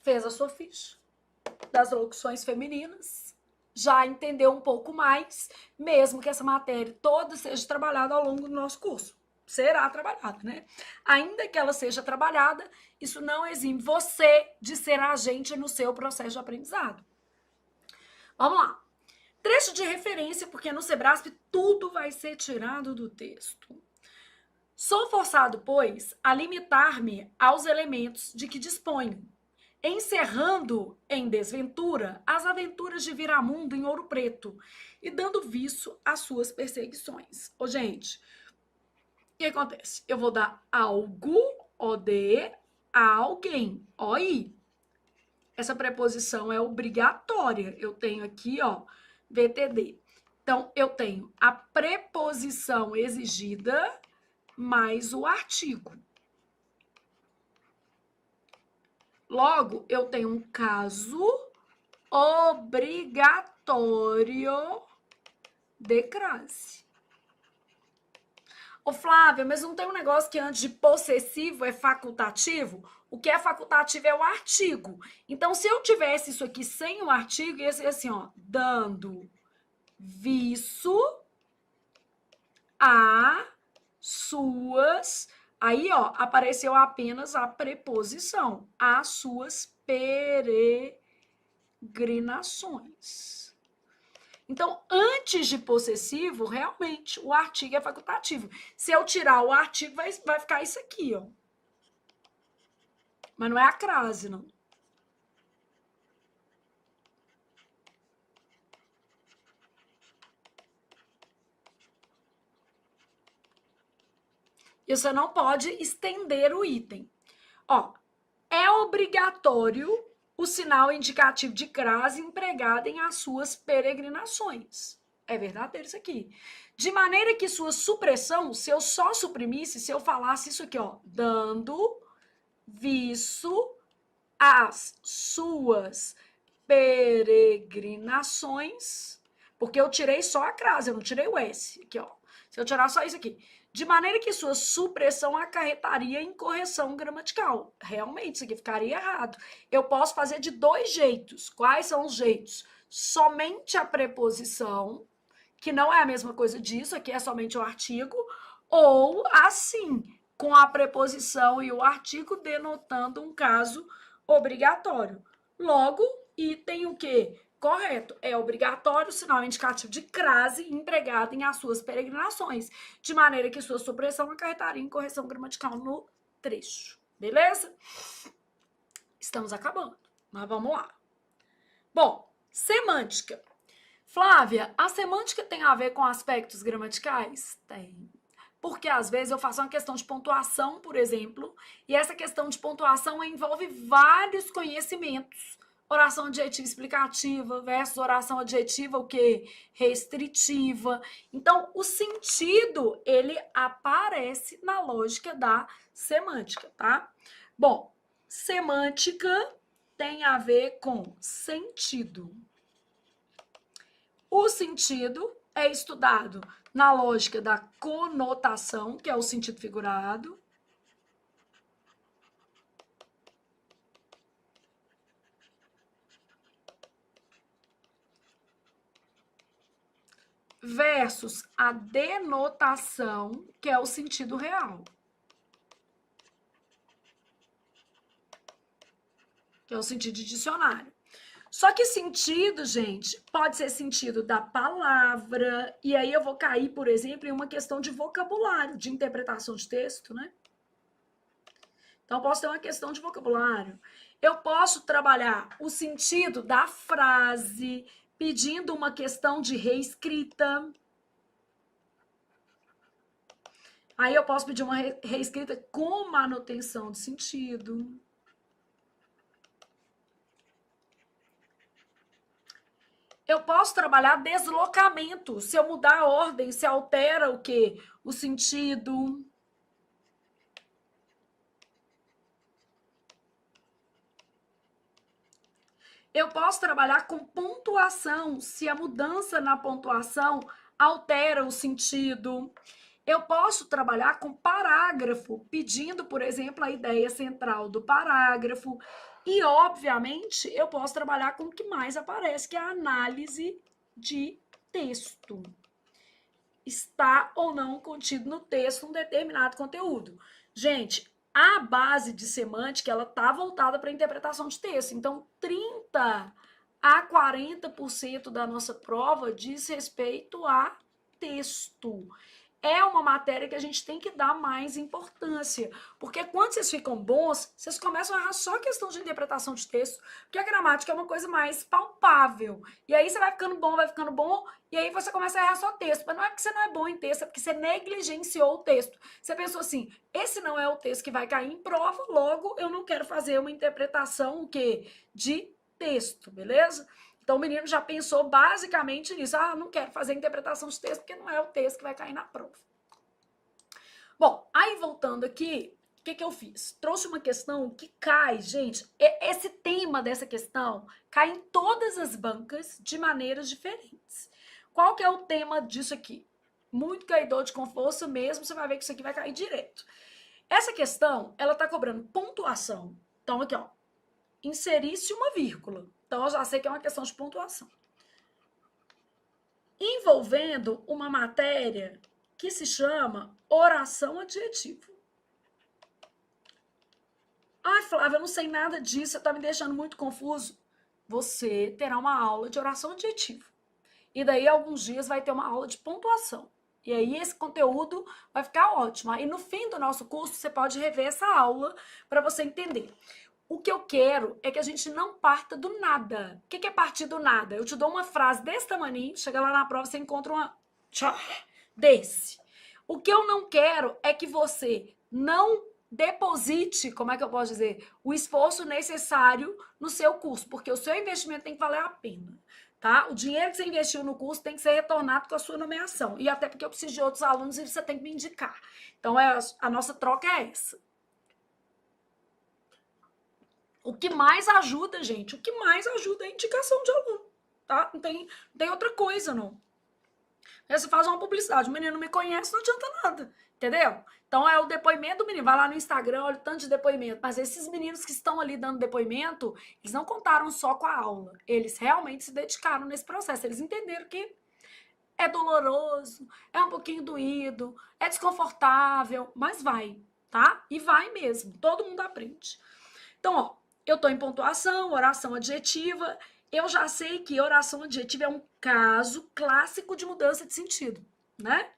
Fez a sua ficha das locuções femininas, já entendeu um pouco mais, mesmo que essa matéria toda seja trabalhada ao longo do nosso curso. Será trabalhada, né? Ainda que ela seja trabalhada, isso não exime você de ser agente no seu processo de aprendizado. Vamos lá. Trecho de referência, porque no Sebrasp tudo vai ser tirado do texto. Sou forçado, pois, a limitar-me aos elementos de que disponho, encerrando em desventura as aventuras de Viramundo em Ouro Preto e dando viço às suas perseguições. Ô, gente, o que acontece? Eu vou dar algo, OD, a alguém, OI. Essa preposição é obrigatória. Eu tenho aqui, ó, VTD. Então, eu tenho a preposição exigida mais o artigo. Logo, eu tenho um caso obrigatório de crase. Ô, Flávia, mas não tem um negócio que antes de possessivo é facultativo? O que é facultativo é o artigo. Então, se eu tivesse isso aqui sem o artigo, ia ser assim, ó, dando viço a suas... Aí, ó, apareceu apenas a preposição, as suas peregrinações. Então, antes de possessivo, realmente, o artigo é facultativo. Se eu tirar o artigo, vai ficar isso aqui, ó. Mas não é a crase, não. E você não pode estender o item. Ó, é obrigatório o sinal indicativo de crase empregado em as suas peregrinações. É verdadeiro isso aqui. De maneira que sua supressão, se eu só suprimisse, se eu falasse isso aqui, ó, dando viço às suas peregrinações, porque eu tirei só a crase, eu não tirei o S, aqui, ó. Se eu tirar só isso aqui, de maneira que sua supressão acarretaria em correção gramatical. Realmente, isso aqui ficaria errado. Eu posso fazer de dois jeitos. Quais são os jeitos? Somente a preposição, que não é a mesma coisa disso, aqui é somente o artigo, ou assim, com a preposição e o artigo denotando um caso obrigatório. Logo, item o quê? Correto. É obrigatório o sinal indicativo de crase empregado em as suas peregrinações, de maneira que sua supressão acarretaria em correção gramatical no trecho. Beleza? Estamos acabando, mas vamos lá. Bom, semântica. Flávia, a semântica tem a ver com aspectos gramaticais? Tem. Porque às vezes eu faço uma questão de pontuação, por exemplo, e essa questão de pontuação envolve vários conhecimentos. Oração adjetiva explicativa versus oração adjetiva, o quê? Restritiva. Então, o sentido, ele aparece na lógica da semântica, tá? Bom, semântica tem a ver com sentido. O sentido é estudado na lógica da conotação, que é o sentido figurado, versus a denotação, que é o sentido real. Que é o sentido de dicionário. Só que sentido, gente, pode ser sentido da palavra, e aí eu vou cair, por exemplo, em uma questão de vocabulário, de interpretação de texto, né? Então, eu posso ter uma questão de vocabulário. Eu posso trabalhar o sentido da frase, pedindo uma questão de reescrita. Aí eu posso pedir uma reescrita com manutenção de sentido. Eu posso trabalhar deslocamento. Se eu mudar a ordem, se altera o quê? O sentido. Eu posso trabalhar com pontuação, se a mudança na pontuação altera o sentido. Eu posso trabalhar com parágrafo, pedindo, por exemplo, a ideia central do parágrafo. E, obviamente, eu posso trabalhar com o que mais aparece, que é a análise de texto. Está ou não contido no texto um determinado conteúdo. Gente, a base de semântica, ela tá voltada para a interpretação de texto. Então, 30 a 40% da nossa prova diz respeito a texto. É uma matéria que a gente tem que dar mais importância, porque quando vocês ficam bons, vocês começam a errar só questão de interpretação de texto, porque a gramática é uma coisa mais palpável, e aí você vai ficando bom, e aí você começa a errar só texto, mas não é porque você não é bom em texto, é porque você negligenciou o texto. Você pensou assim, esse não é o texto que vai cair em prova, logo eu não quero fazer uma interpretação o quê? De texto, beleza? Então, o menino já pensou basicamente nisso. Ah, não quero fazer interpretação de texto, porque não é o texto que vai cair na prova. Bom, aí voltando aqui, o que eu fiz? Trouxe uma questão que cai, gente, esse tema dessa questão cai em todas as bancas de maneiras diferentes. Qual que é o tema disso aqui? Muito caidor de com força mesmo, você vai ver que isso aqui vai cair direto. Essa questão, ela tá cobrando pontuação. Então, aqui, ó, inserisse uma vírgula. Então, eu já sei que é uma questão de pontuação. Envolvendo uma matéria que se chama oração adjetiva. Ai, Flávia, eu não sei nada disso, você está me deixando muito confuso. Você terá uma aula de oração adjetiva. E daí, alguns dias, vai ter uma aula de pontuação. E aí, esse conteúdo vai ficar ótimo. E no fim do nosso curso, você pode rever essa aula para você entender. O que eu quero é que a gente não parta do nada. O que é partir do nada? Eu te dou uma frase desse tamanho, chega lá na prova, você encontra uma desse. O que eu não quero é que você não deposite, como é que eu posso dizer, o esforço necessário no seu curso, porque o seu investimento tem que valer a pena. Tá? O dinheiro que você investiu no curso tem que ser retornado com a sua nomeação. E até porque eu preciso de outros alunos e você tem que me indicar. Então, a nossa troca é essa. O que mais ajuda, gente, o que mais ajuda é a indicação de aluno, tá? Não tem outra coisa, não. Aí você faz uma publicidade, o menino não me conhece, não adianta nada, entendeu? Então é o depoimento do menino, vai lá no Instagram, olha o tanto de depoimento. Mas esses meninos que estão ali dando depoimento, eles não contaram só com a aula, eles realmente se dedicaram nesse processo, eles entenderam que é doloroso, é um pouquinho doído, é desconfortável, mas vai, tá? E vai mesmo, todo mundo aprende. Então, ó, eu estou em pontuação, oração adjetiva. Eu já sei que oração adjetiva é um caso clássico de mudança de sentido, né?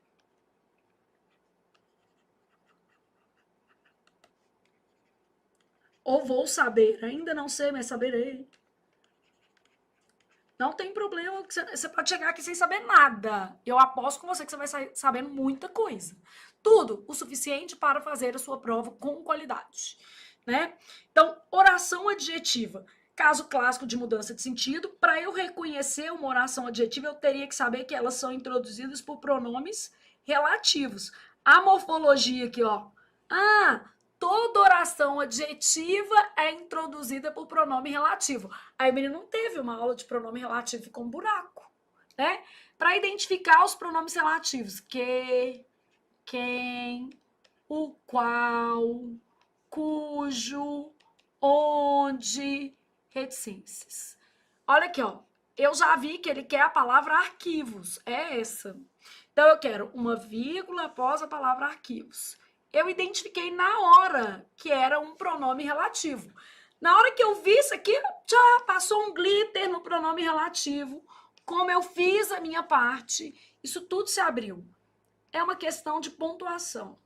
Ou vou saber, ainda não sei, mas saberei. Não tem problema, você pode chegar aqui sem saber nada. Eu aposto com você que você vai sair sabendo muita coisa. Tudo o suficiente para fazer a sua prova com qualidade, né? Então, oração adjetiva. Caso clássico de mudança de sentido, para eu reconhecer uma oração adjetiva, eu teria que saber que elas são introduzidas por pronomes relativos. A morfologia aqui, ó. Ah, toda oração adjetiva é introduzida por pronome relativo. Aí o menino não teve uma aula de pronome relativo, ficou um buraco, né? Para identificar os pronomes relativos, que, quem, o qual, cujo, onde, reticências. Olha aqui, ó. Eu já vi que ele quer a palavra arquivos. É essa. Então, eu quero uma vírgula após a palavra arquivos. Eu identifiquei na hora que era um pronome relativo. Na hora que eu vi isso aqui, já passou um glitter no pronome relativo. Como eu fiz a minha parte, isso tudo se abriu. É uma questão de pontuação.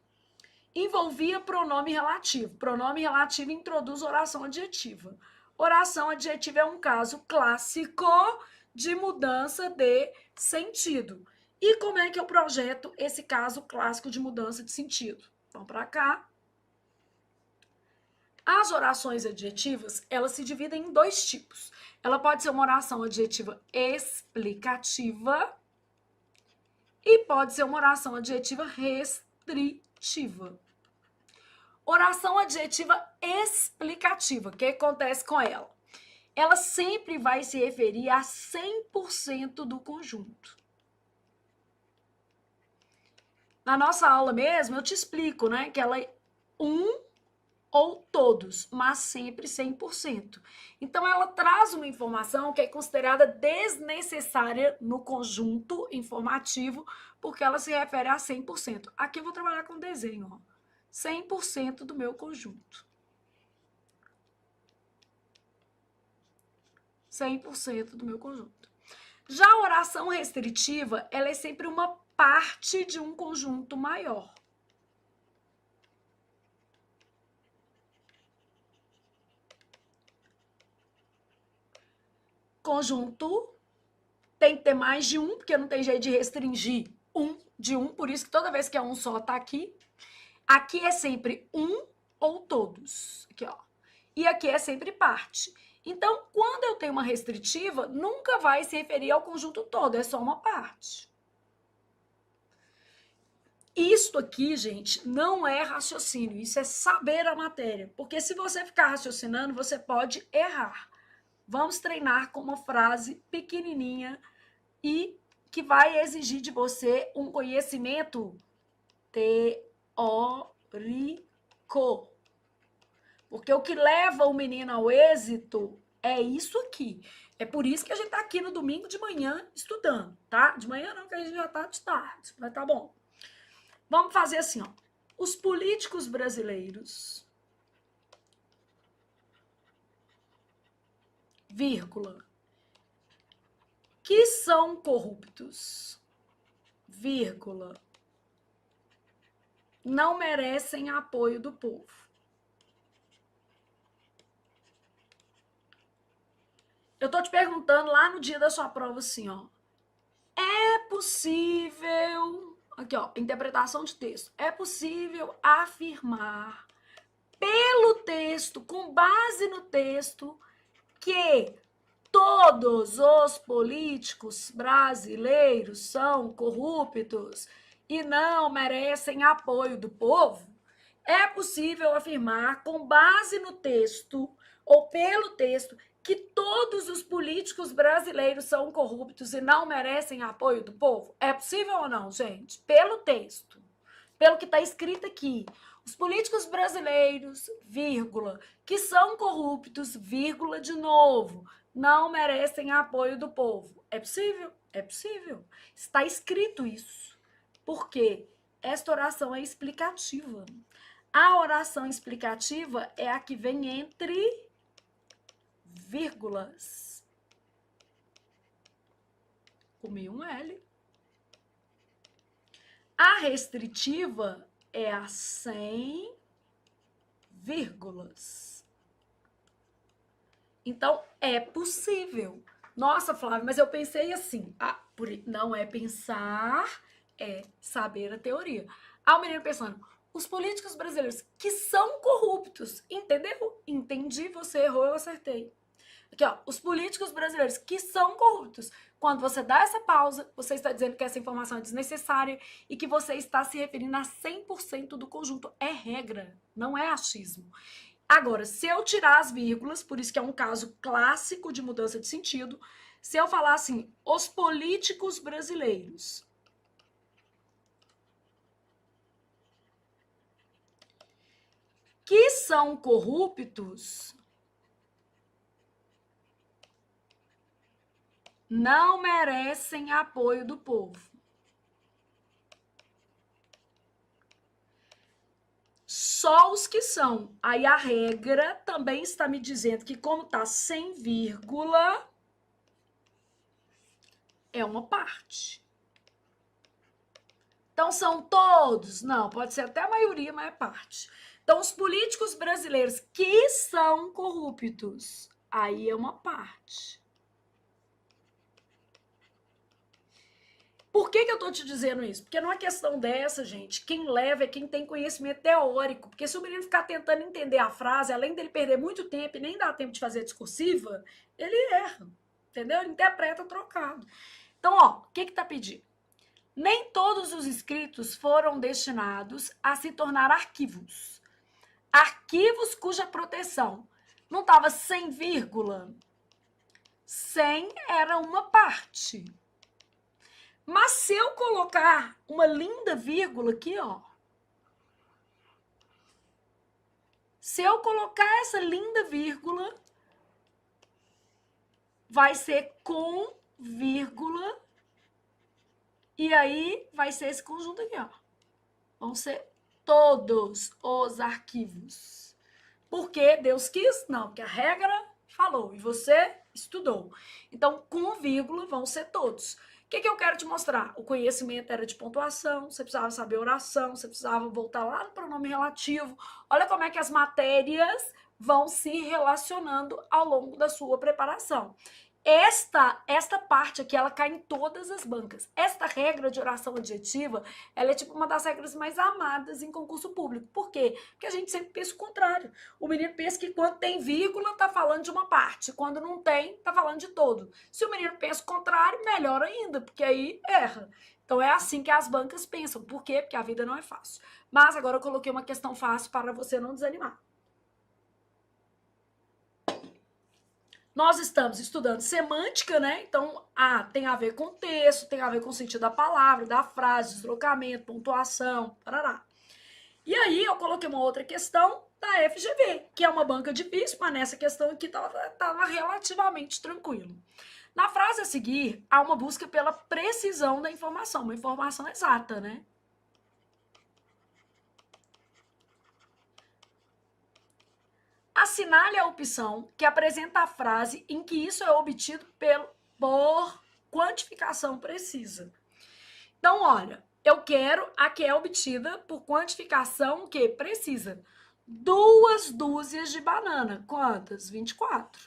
envolvia pronome relativo. Pronome relativo introduz oração adjetiva. Oração adjetiva é um caso clássico de mudança de sentido. E como é que eu projeto esse caso clássico de mudança de sentido? Vamos para cá. As orações adjetivas, elas se dividem em dois tipos. Ela pode ser uma oração adjetiva explicativa e pode ser uma oração adjetiva restritiva. Oração adjetiva explicativa, o que acontece com ela? Ela sempre vai se referir a 100% do conjunto. Na nossa aula mesmo, eu te explico, né, que ela é ou todos, mas sempre 100%. Então, ela traz uma informação que é considerada desnecessária no conjunto informativo, porque ela se refere a 100%. Aqui eu vou trabalhar com desenho, ó. 100% do meu conjunto. 100% do meu conjunto. Já a oração restritiva, ela é sempre uma parte de um conjunto maior. Conjunto tem que ter mais de um, porque não tem jeito de restringir de um, por isso que toda vez que é um só tá aqui. Aqui é sempre um ou todos, aqui ó. E aqui é sempre parte. Então, quando eu tenho uma restritiva, nunca vai se referir ao conjunto todo, é só uma parte. Isto aqui, gente, não é raciocínio, isso é saber a matéria. Porque se você ficar raciocinando, você pode errar. Vamos treinar com uma frase pequenininha e que vai exigir de você um conhecimento teórico. Porque o que leva o menino ao êxito é isso aqui. É por isso que a gente tá aqui no domingo de manhã estudando, tá? De manhã não, que a gente já tá de tarde, mas tá bom. Vamos fazer assim, ó. Os políticos brasileiros, vírgula, que são corruptos, vírgula, não merecem apoio do povo. Eu tô te perguntando lá no dia da sua prova assim, ó. É possível... Aqui, ó, interpretação de texto. É possível afirmar pelo texto, com base no texto, que todos os políticos brasileiros são corruptos e não merecem apoio do povo? É possível afirmar, com base no texto ou pelo texto, que todos os políticos brasileiros são corruptos e não merecem apoio do povo? É possível ou não, gente? Pelo texto, pelo que está escrito aqui. Os políticos brasileiros, vírgula, que são corruptos, vírgula, de novo, não merecem apoio do povo. É possível? É possível. Está escrito isso. Por quê? Esta oração é explicativa. A oração explicativa é a que vem entre vírgulas. Comi um L. A restritiva é a sem vírgulas. Então, é possível. Nossa, Flávia, mas eu pensei assim. Não é pensar, é saber a teoria. O menino pensando, os políticos brasileiros que são corruptos, entendeu? Entendi, você errou, eu acertei. Aqui, ó, os políticos brasileiros que são corruptos. Quando você dá essa pausa, você está dizendo que essa informação é desnecessária e que você está se referindo a 100% do conjunto. É regra, não é achismo. Agora, se eu tirar as vírgulas, por isso que é um caso clássico de mudança de sentido, se eu falar assim, os políticos brasileiros que são corruptos não merecem apoio do povo. Só os que são. Aí a regra também está me dizendo que como está sem vírgula, é uma parte. Então, são todos? Não, pode ser até a maioria, mas é parte. Então, os políticos brasileiros que são corruptos, aí é uma parte. Por que eu tô te dizendo isso? Porque numa questão dessa, gente, quem leva é quem tem conhecimento teórico. Porque se o menino ficar tentando entender a frase, além dele perder muito tempo e nem dar tempo de fazer a discursiva, ele erra, entendeu? Ele interpreta trocado. Então, ó, o que tá pedindo? Nem todos os escritos foram destinados a se tornar arquivos. Arquivos cuja proteção não estava sem vírgula. Sem era uma parte. Mas se eu colocar uma linda vírgula aqui, ó. Se eu colocar essa linda vírgula, vai ser com vírgula. E aí vai ser esse conjunto aqui, ó. Vão ser todos os arquivos. Porque Deus quis? Não, porque a regra falou e você estudou. Então, com vírgula vão ser todos. O que eu quero te mostrar? O conhecimento era de pontuação, você precisava saber oração, você precisava voltar lá no pronome relativo. Olha como é que as matérias vão se relacionando ao longo da sua preparação. Esta parte aqui, ela cai em todas as bancas. Esta regra de oração adjetiva, ela é tipo uma das regras mais amadas em concurso público. Por quê? Porque a gente sempre pensa o contrário. O menino pensa que quando tem vírgula, tá falando de uma parte. Quando não tem, tá falando de todo. Se o menino pensa o contrário, melhor ainda, porque aí erra. Então é assim que as bancas pensam. Por quê? Porque a vida não é fácil. Mas agora eu coloquei uma questão fácil para você não desanimar. Nós estamos estudando semântica, né? Então, tem a ver com texto, tem a ver com o sentido da palavra, da frase, deslocamento, pontuação, parará. E aí, eu coloquei uma outra questão da FGV, que é uma banca difícil, mas nessa questão aqui estava relativamente tranquilo. Na frase a seguir, há uma busca pela precisão da informação, uma informação exata, né? Assinale a opção que apresenta a frase em que isso é obtido por quantificação precisa. Então, olha, eu quero a que é obtida por quantificação que precisa. 2 dúzias de banana. Quantas? 24.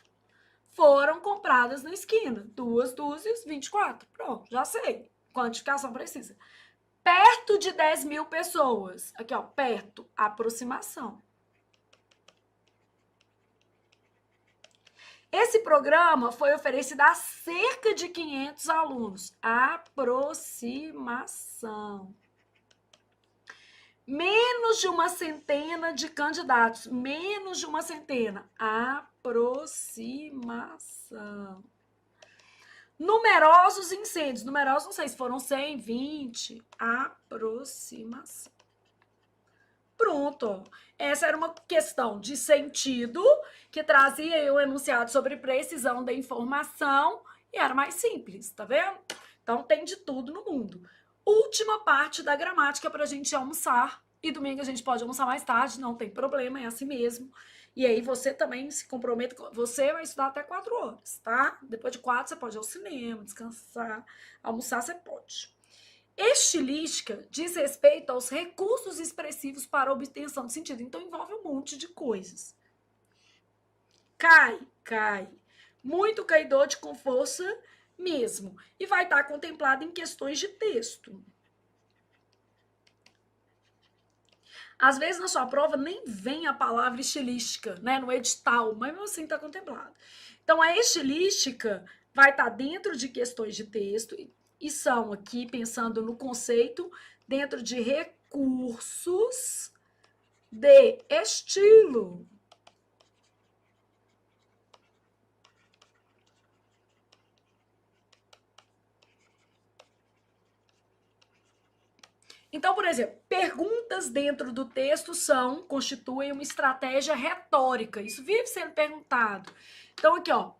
Foram compradas na esquina. 2 dúzias, 24. Pronto, já sei. Quantificação precisa. Perto de 10 mil pessoas. Aqui, ó, perto. Aproximação. Esse programa foi oferecido a cerca de 500 alunos. Aproximação. Menos de uma centena de candidatos. Menos de uma centena. Aproximação. Numerosos incêndios. Numerosos, não sei se foram 100, 20. Aproximação. Pronto. Essa era uma questão de sentido que trazia o enunciado sobre precisão da informação e era mais simples, tá vendo? Então tem de tudo no mundo. Última parte da gramática para a gente almoçar. E domingo a gente pode almoçar mais tarde, não tem problema, é assim mesmo. E aí você também se compromete, você vai estudar até 4 horas, tá? Depois de 4 você pode ir ao cinema, descansar, almoçar você pode. Estilística diz respeito aos recursos expressivos para a obtenção de sentido. Então, envolve um monte de coisas. Cai. Muito caidor com força mesmo. E vai estar contemplado em questões de texto. Às vezes, na sua prova, nem vem a palavra estilística, né? No edital, mas mesmo assim está contemplado. Então, a estilística vai estar dentro de questões de texto e são aqui, pensando no conceito, dentro de recursos de estilo. Então, por exemplo, perguntas dentro do texto constituem uma estratégia retórica. Isso vive sendo perguntado. Então, aqui, ó,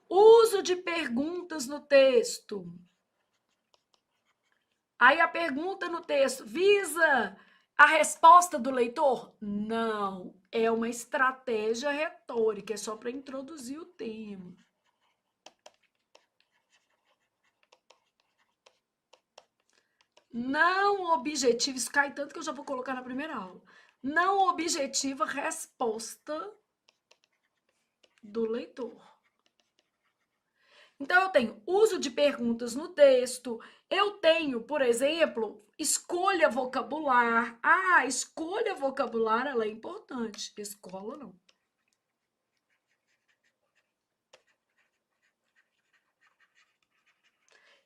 uso de perguntas no texto. Aí a pergunta no texto visa a resposta do leitor? Não, é uma estratégia retórica, é só para introduzir o tema. Não objetiva, isso cai tanto que eu já vou colocar na primeira aula. Não objetiva resposta do leitor. Então, eu tenho uso de perguntas no texto, eu tenho, por exemplo, escolha vocabular. Ah, escolha vocabular, ela é importante. Escola, não.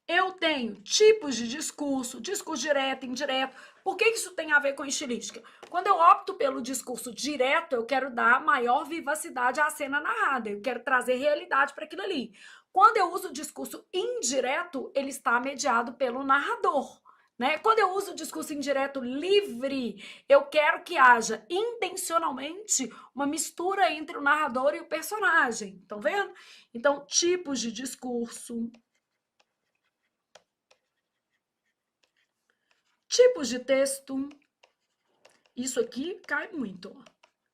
Eu tenho tipos de discurso, discurso direto, indireto. Por que isso tem a ver com estilística? Quando eu opto pelo discurso direto, eu quero dar maior vivacidade à cena narrada, eu quero trazer realidade para aquilo ali. Quando eu uso o discurso indireto, ele está mediado pelo narrador. Né? Quando eu uso o discurso indireto livre, eu quero que haja intencionalmente uma mistura entre o narrador e o personagem. Estão vendo? Então, tipos de discurso, tipos de texto. Isso aqui cai muito, ó.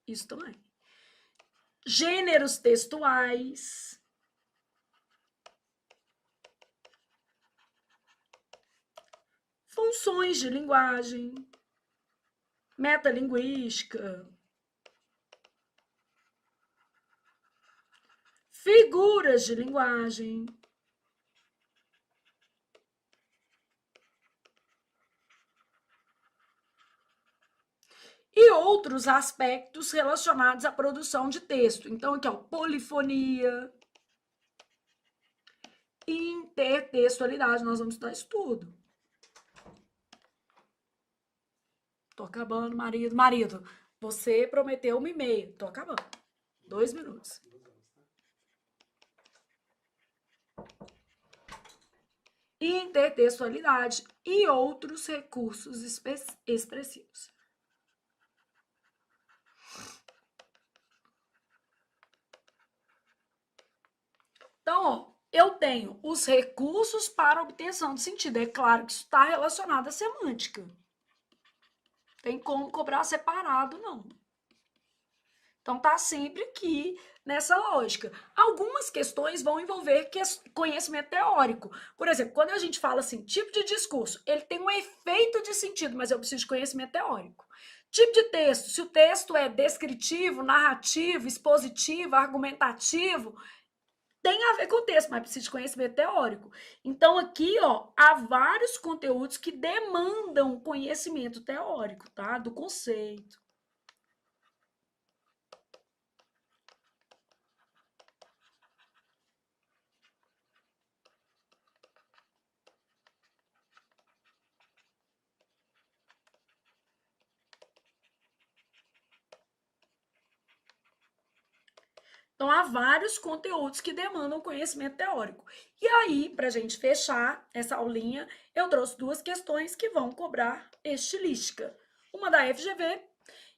Isso também. Gêneros textuais. Funções de linguagem. Metalinguística. Figuras de linguagem. E outros aspectos relacionados à produção de texto. Então, aqui, ó, polifonia, intertextualidade, nós vamos estudar isso tudo. Tô acabando, marido. Marido, você prometeu 1h30. Tô acabando. 2 minutos. Intertextualidade e outros recursos expressivos. Então, ó, eu tenho os recursos para obtenção de sentido. É claro que isso está relacionado à semântica. Tem como cobrar separado, não. Então, tá sempre aqui nessa lógica. Algumas questões vão envolver conhecimento teórico. Por exemplo, quando a gente fala assim, tipo de discurso, ele tem um efeito de sentido, mas eu preciso de conhecimento teórico. Tipo de texto, se o texto é descritivo, narrativo, expositivo, argumentativo, tem a ver com o texto, mas precisa de conhecimento teórico. Então, aqui, ó, há vários conteúdos que demandam conhecimento teórico, tá? Do conceito. Então, há vários conteúdos que demandam conhecimento teórico. E aí, para a gente fechar essa aulinha, eu trouxe 2 questões que vão cobrar estilística. Uma da FGV,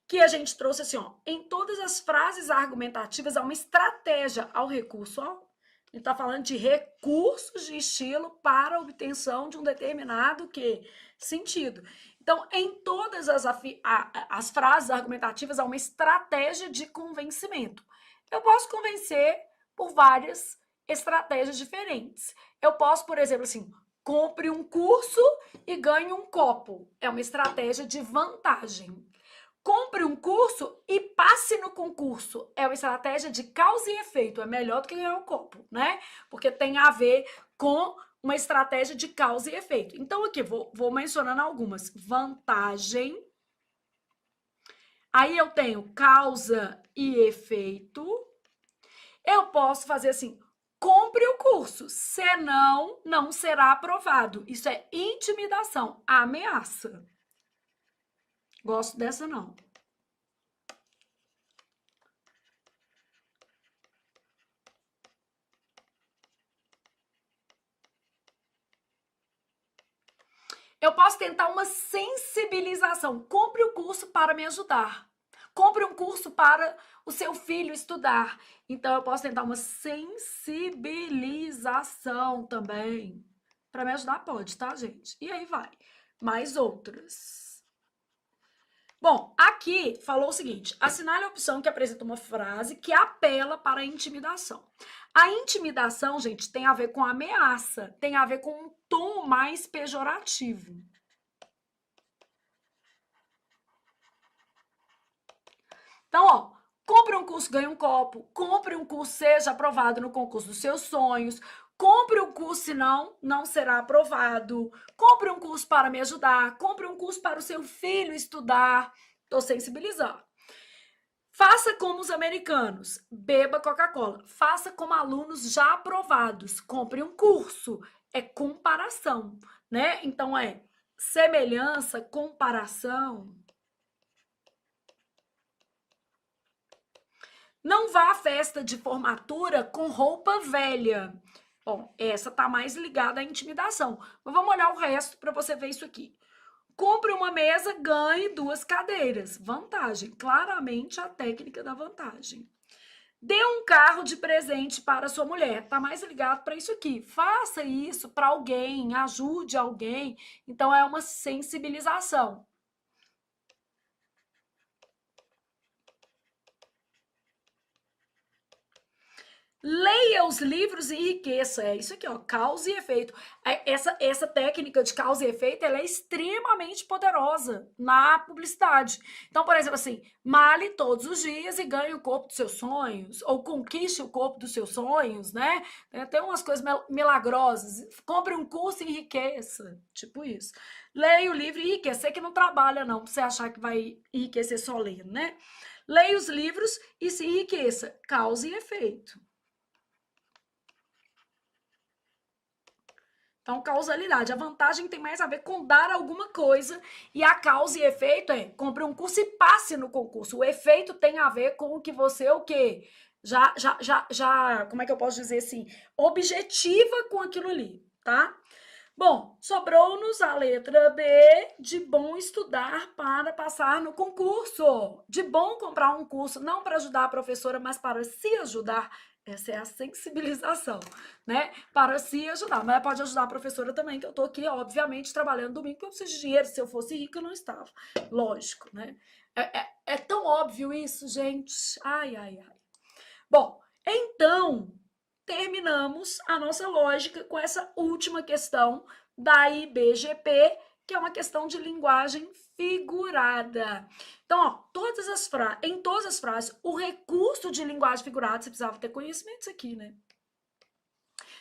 que a gente trouxe assim, ó, em todas as frases argumentativas há uma estratégia ao recurso, ó. A gente está falando de recursos de estilo para a obtenção de um determinado sentido. Então, em todas as frases argumentativas há uma estratégia de convencimento. Eu posso convencer por várias estratégias diferentes. Eu posso, por exemplo, assim, compre um curso e ganhe um copo. É uma estratégia de vantagem. Compre um curso e passe no concurso. É uma estratégia de causa e efeito. É melhor do que ganhar um copo, né? Porque tem a ver com uma estratégia de causa e efeito. Então, aqui, vou mencionando algumas. Vantagem. Aí eu tenho causa e efeito. Eu posso fazer assim, compre o curso, senão não será aprovado. Isso é intimidação, ameaça. Gosto dessa não. Eu posso tentar uma sensibilização. Compre o curso para me ajudar. Compre um curso para o seu filho estudar. Então, eu posso tentar uma sensibilização também. Para me ajudar, pode, tá, gente? E aí vai. Mais outras. Bom, aqui falou o seguinte: assinale a opção que apresenta uma frase que apela para a intimidação. A intimidação, gente, tem a ver com ameaça, tem a ver com um tom mais pejorativo. Então, ó, compre um curso, ganhe um copo. Compre um curso, seja aprovado no concurso dos seus sonhos. Compre um curso, senão não será aprovado. Compre um curso para me ajudar. Compre um curso para o seu filho estudar. Estou sensibilizando. Faça como os americanos, beba Coca-Cola. Faça como alunos já aprovados, compre um curso. É comparação, né? Então é semelhança, comparação. Não vá à festa de formatura com roupa velha. Bom, essa tá mais ligada à intimidação. Mas vamos olhar o resto para você ver isso aqui. Compre uma mesa, ganhe 2 cadeiras. Vantagem, claramente a técnica da vantagem. Dê um carro de presente para sua mulher. Tá mais ligado para isso aqui. Faça isso para alguém, ajude alguém. Então é uma sensibilização. Leia os livros e enriqueça. É isso aqui, ó, causa e efeito. Essa técnica de causa e efeito, ela é extremamente poderosa na publicidade. Então, por exemplo, assim, male todos os dias e ganhe o corpo dos seus sonhos, ou conquiste o corpo dos seus sonhos, né? Tem umas coisas milagrosas. Compre um curso e enriqueça. Tipo isso. Leia o livro e enriqueça. Você que não trabalha, não, pra você achar que vai enriquecer só lendo, né? Leia os livros e se enriqueça. Causa e efeito. Então, causalidade. A vantagem tem mais a ver com dar alguma coisa e a causa e efeito é compre um curso e passe no concurso. O efeito tem a ver com o que você, o quê? Já, como é que eu posso dizer assim? Objetiva com aquilo ali, tá? Bom, sobrou-nos a letra B de bom estudar para passar no concurso. De bom comprar um curso, não para ajudar a professora, mas para se ajudar. Essa é a sensibilização, né? Para se ajudar. Mas pode ajudar a professora também, que eu tô aqui, obviamente, trabalhando domingo, porque eu preciso de dinheiro. Se eu fosse rica, eu não estava. Lógico, né? É tão óbvio isso, gente. Ai, ai, ai. Bom, então, terminamos a nossa lógica com essa última questão da IBGP, que é uma questão de linguagem figurada. Então, ó, em todas as frases, o recurso de linguagem figurada, você precisava ter conhecimento disso aqui, né?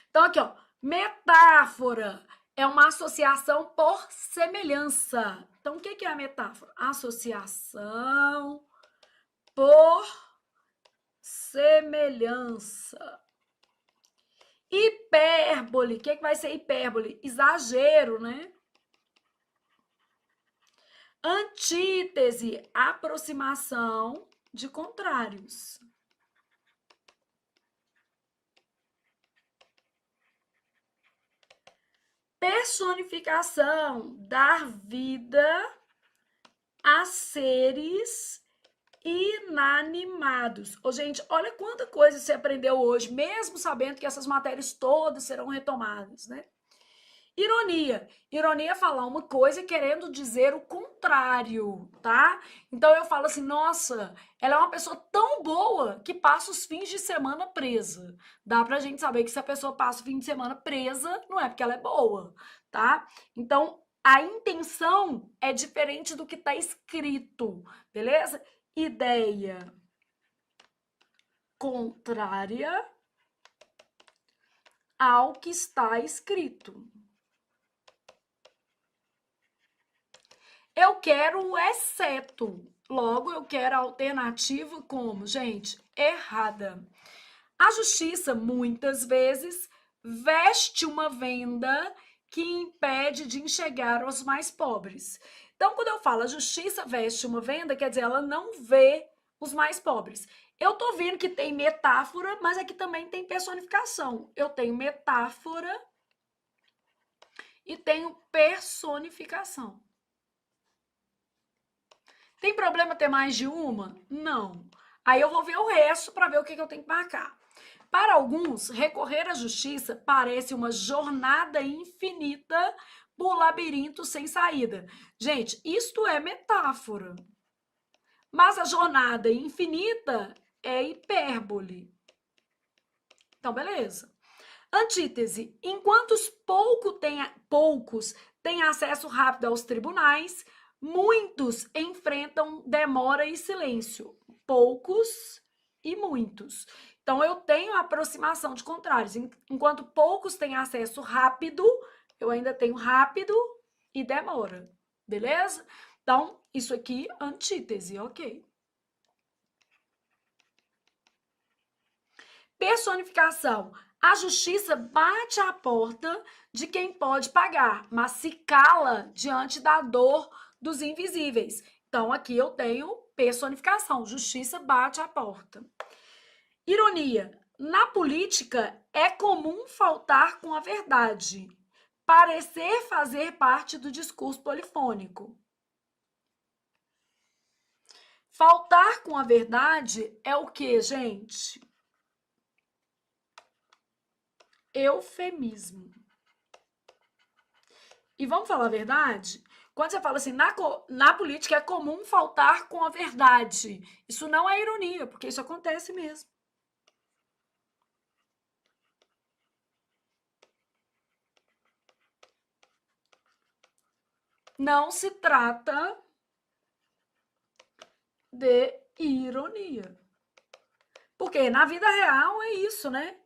Então, aqui, ó, metáfora é uma associação por semelhança. Então, o que é a metáfora? Associação por semelhança. Hipérbole. O que vai ser hipérbole? Exagero, né? Antítese, aproximação de contrários. Personificação, dar vida a seres inanimados. Ô, gente, olha quanta coisa você aprendeu hoje, mesmo sabendo que essas matérias todas serão retomadas, né? Ironia. Ironia é falar uma coisa querendo dizer o contrário, tá? Então eu falo assim, nossa, ela é uma pessoa tão boa que passa os fins de semana presa. Dá pra gente saber que se a pessoa passa o fim de semana presa, não é porque ela é boa, tá? Então a intenção é diferente do que tá escrito, beleza? Ideia contrária ao que está escrito. Eu quero o exceto. Logo, eu quero a alternativa como, gente, errada. A justiça, muitas vezes, veste uma venda que impede de enxergar os mais pobres. Então, quando eu falo a justiça veste uma venda, quer dizer, ela não vê os mais pobres. Eu tô vendo que tem metáfora, mas aqui também tem personificação. Eu tenho metáfora e tenho personificação. Tem problema ter mais de uma? Não. Aí eu vou ver o resto para ver o que eu tenho que marcar. Para alguns, recorrer à justiça parece uma jornada infinita por labirinto sem saída. Gente, isto é metáfora. Mas a jornada infinita é hipérbole. Então, beleza. Antítese. Enquanto os poucos têm acesso rápido aos tribunais, muitos enfrentam demora e silêncio. poucos e muitos. Então, eu tenho a aproximação de contrários. Enquanto poucos têm acesso rápido, eu ainda tenho rápido e demora. Beleza? Então, isso aqui, antítese, ok. Personificação. A justiça bate à porta de quem pode pagar, mas se cala diante da dor dos invisíveis. Então, aqui eu tenho personificação. Justiça bate à porta. Ironia. Na política, é comum faltar com a verdade, parecer fazer parte do discurso polifônico. Faltar com a verdade é o que, gente? Eufemismo. E vamos falar a verdade? Quando você fala assim, na política é comum faltar com a verdade. Isso não é ironia, porque isso acontece mesmo. Não se trata de ironia. Porque na vida real é isso, né?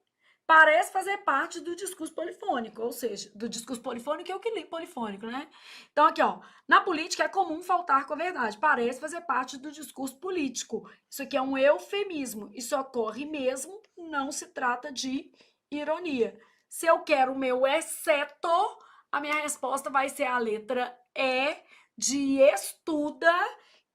Parece fazer parte do discurso polifônico, ou seja, do discurso polifônico é o que li polifônico, né? Então, aqui, ó, na política é comum faltar com a verdade, parece fazer parte do discurso político. Isso aqui é um eufemismo, isso ocorre mesmo, não se trata de ironia. Se eu quero o meu exceto, a minha resposta vai ser a letra E de estuda,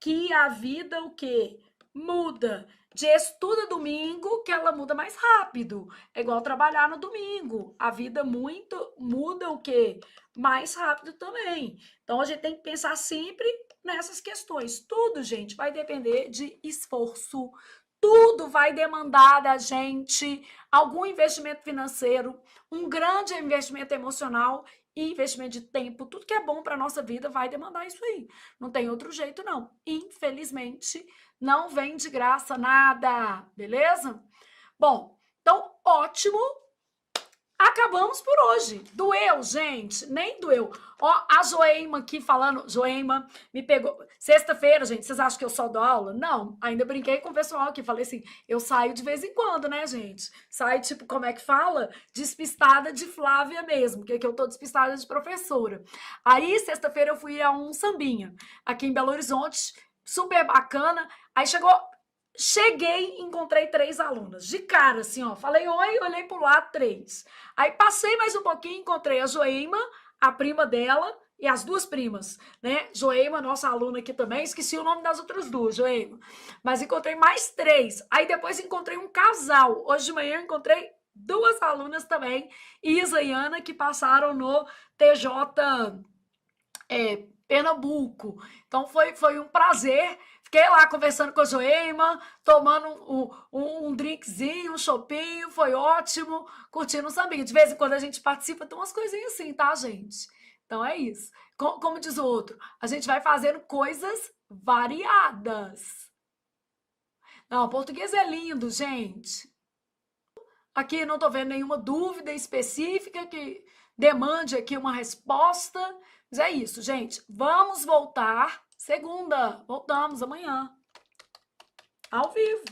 que a vida o quê? Muda. De estuda domingo, que ela muda mais rápido. É igual trabalhar no domingo. A vida muito muda o quê? Mais rápido também. Então, a gente tem que pensar sempre nessas questões. Tudo, gente, vai depender de esforço. Tudo vai demandar da gente algum investimento financeiro, um grande investimento emocional e investimento de tempo. Tudo que é bom para a nossa vida vai demandar isso aí. Não tem outro jeito, não. Infelizmente, não vem de graça nada, beleza? Bom, então ótimo. Acabamos por hoje. Doeu, gente? Nem doeu. Ó, a Joeima aqui falando. Joeima me pegou. Sexta-feira, gente, vocês acham que eu só dou aula? Não. Ainda brinquei com o pessoal aqui. Falei assim: eu saio de vez em quando, né, gente? Saio, tipo, como é que fala? Despistada de Flávia mesmo, que eu tô despistada de professora. Aí, sexta-feira, eu fui a um sambinha aqui em Belo Horizonte, super bacana. Aí cheguei e encontrei 3 alunas. De cara, assim, ó. Falei oi, olhei pro lado, 3. Aí passei mais um pouquinho, encontrei a Joeima, a prima dela, e as 2 primas, né? Joeima, nossa aluna aqui também, esqueci o nome das outras 2, Joeima. Mas encontrei mais 3. Aí depois encontrei um casal. Hoje de manhã encontrei 2 alunas também, Isa e Ana, que passaram no TJ Pernambuco. Então foi um prazer. Fiquei lá conversando com a Joeima, tomando um drinkzinho, um chopinho, foi ótimo, curtindo um sambinho. De vez em quando a gente participa, tem umas coisinhas assim, tá, gente? Então é isso. Como diz o outro, a gente vai fazendo coisas variadas. Não, o português é lindo, gente. Aqui não estou vendo nenhuma dúvida específica que demande aqui uma resposta. Mas é isso, gente. Vamos voltar segunda. Voltamos amanhã. Ao vivo.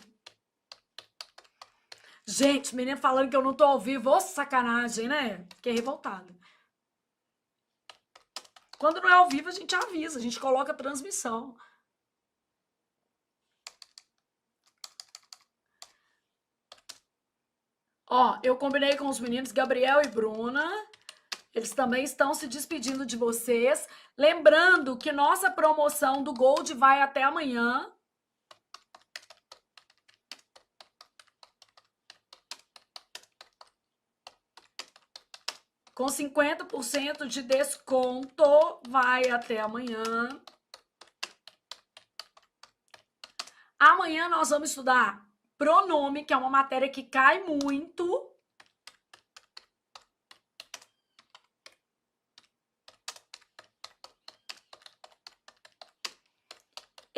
Gente, menina falando que eu não tô ao vivo. Ô, sacanagem, né? Fiquei revoltada. Quando não é ao vivo, a gente avisa. A gente coloca a transmissão. Ó, eu combinei com os meninos Gabriel e Bruna. Eles também estão se despedindo de vocês. Lembrando que nossa promoção do Gold vai até amanhã. Com 50% de desconto, vai até amanhã. Amanhã nós vamos estudar pronome, que é uma matéria que cai muito.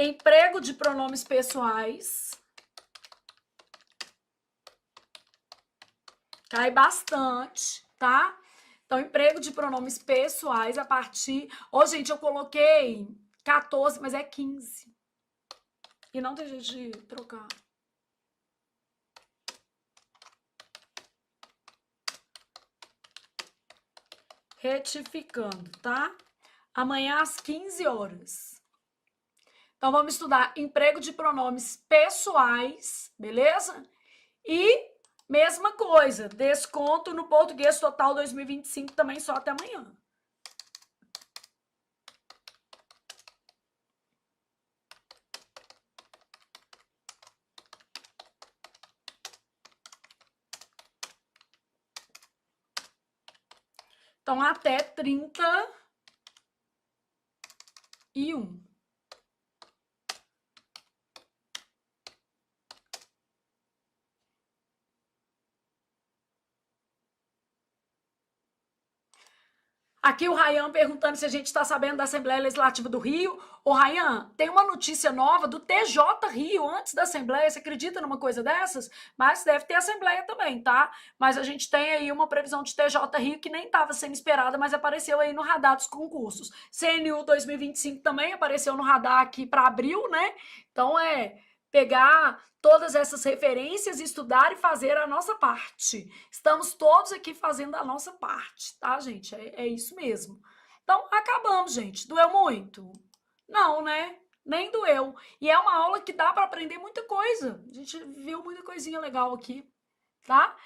Emprego de pronomes pessoais. Cai bastante, tá? Então, emprego de pronomes pessoais a partir... Ô, gente, eu coloquei 14, mas é 15. E não tem jeito de trocar. Retificando, tá? Amanhã às 15 horas. Então, vamos estudar emprego de pronomes pessoais, beleza? E mesma coisa, desconto no português total 2025 também só até amanhã. Então, até 31. Aqui o Rayan perguntando se a gente está sabendo da Assembleia Legislativa do Rio. Ô, Rayan, tem uma notícia nova do TJ Rio antes da Assembleia. Você acredita numa coisa dessas? Mas deve ter Assembleia também, tá? Mas a gente tem aí uma previsão de TJ Rio que nem estava sendo esperada, mas apareceu aí no radar dos concursos. CNU 2025 também apareceu no radar aqui para abril, né? Então pegar todas essas referências, estudar e fazer a nossa parte. Estamos todos aqui fazendo a nossa parte, tá, gente? É isso mesmo. Então, acabamos, gente. Doeu muito? Não, né? Nem doeu. E é uma aula que dá para aprender muita coisa. A gente viu muita coisinha legal aqui, tá?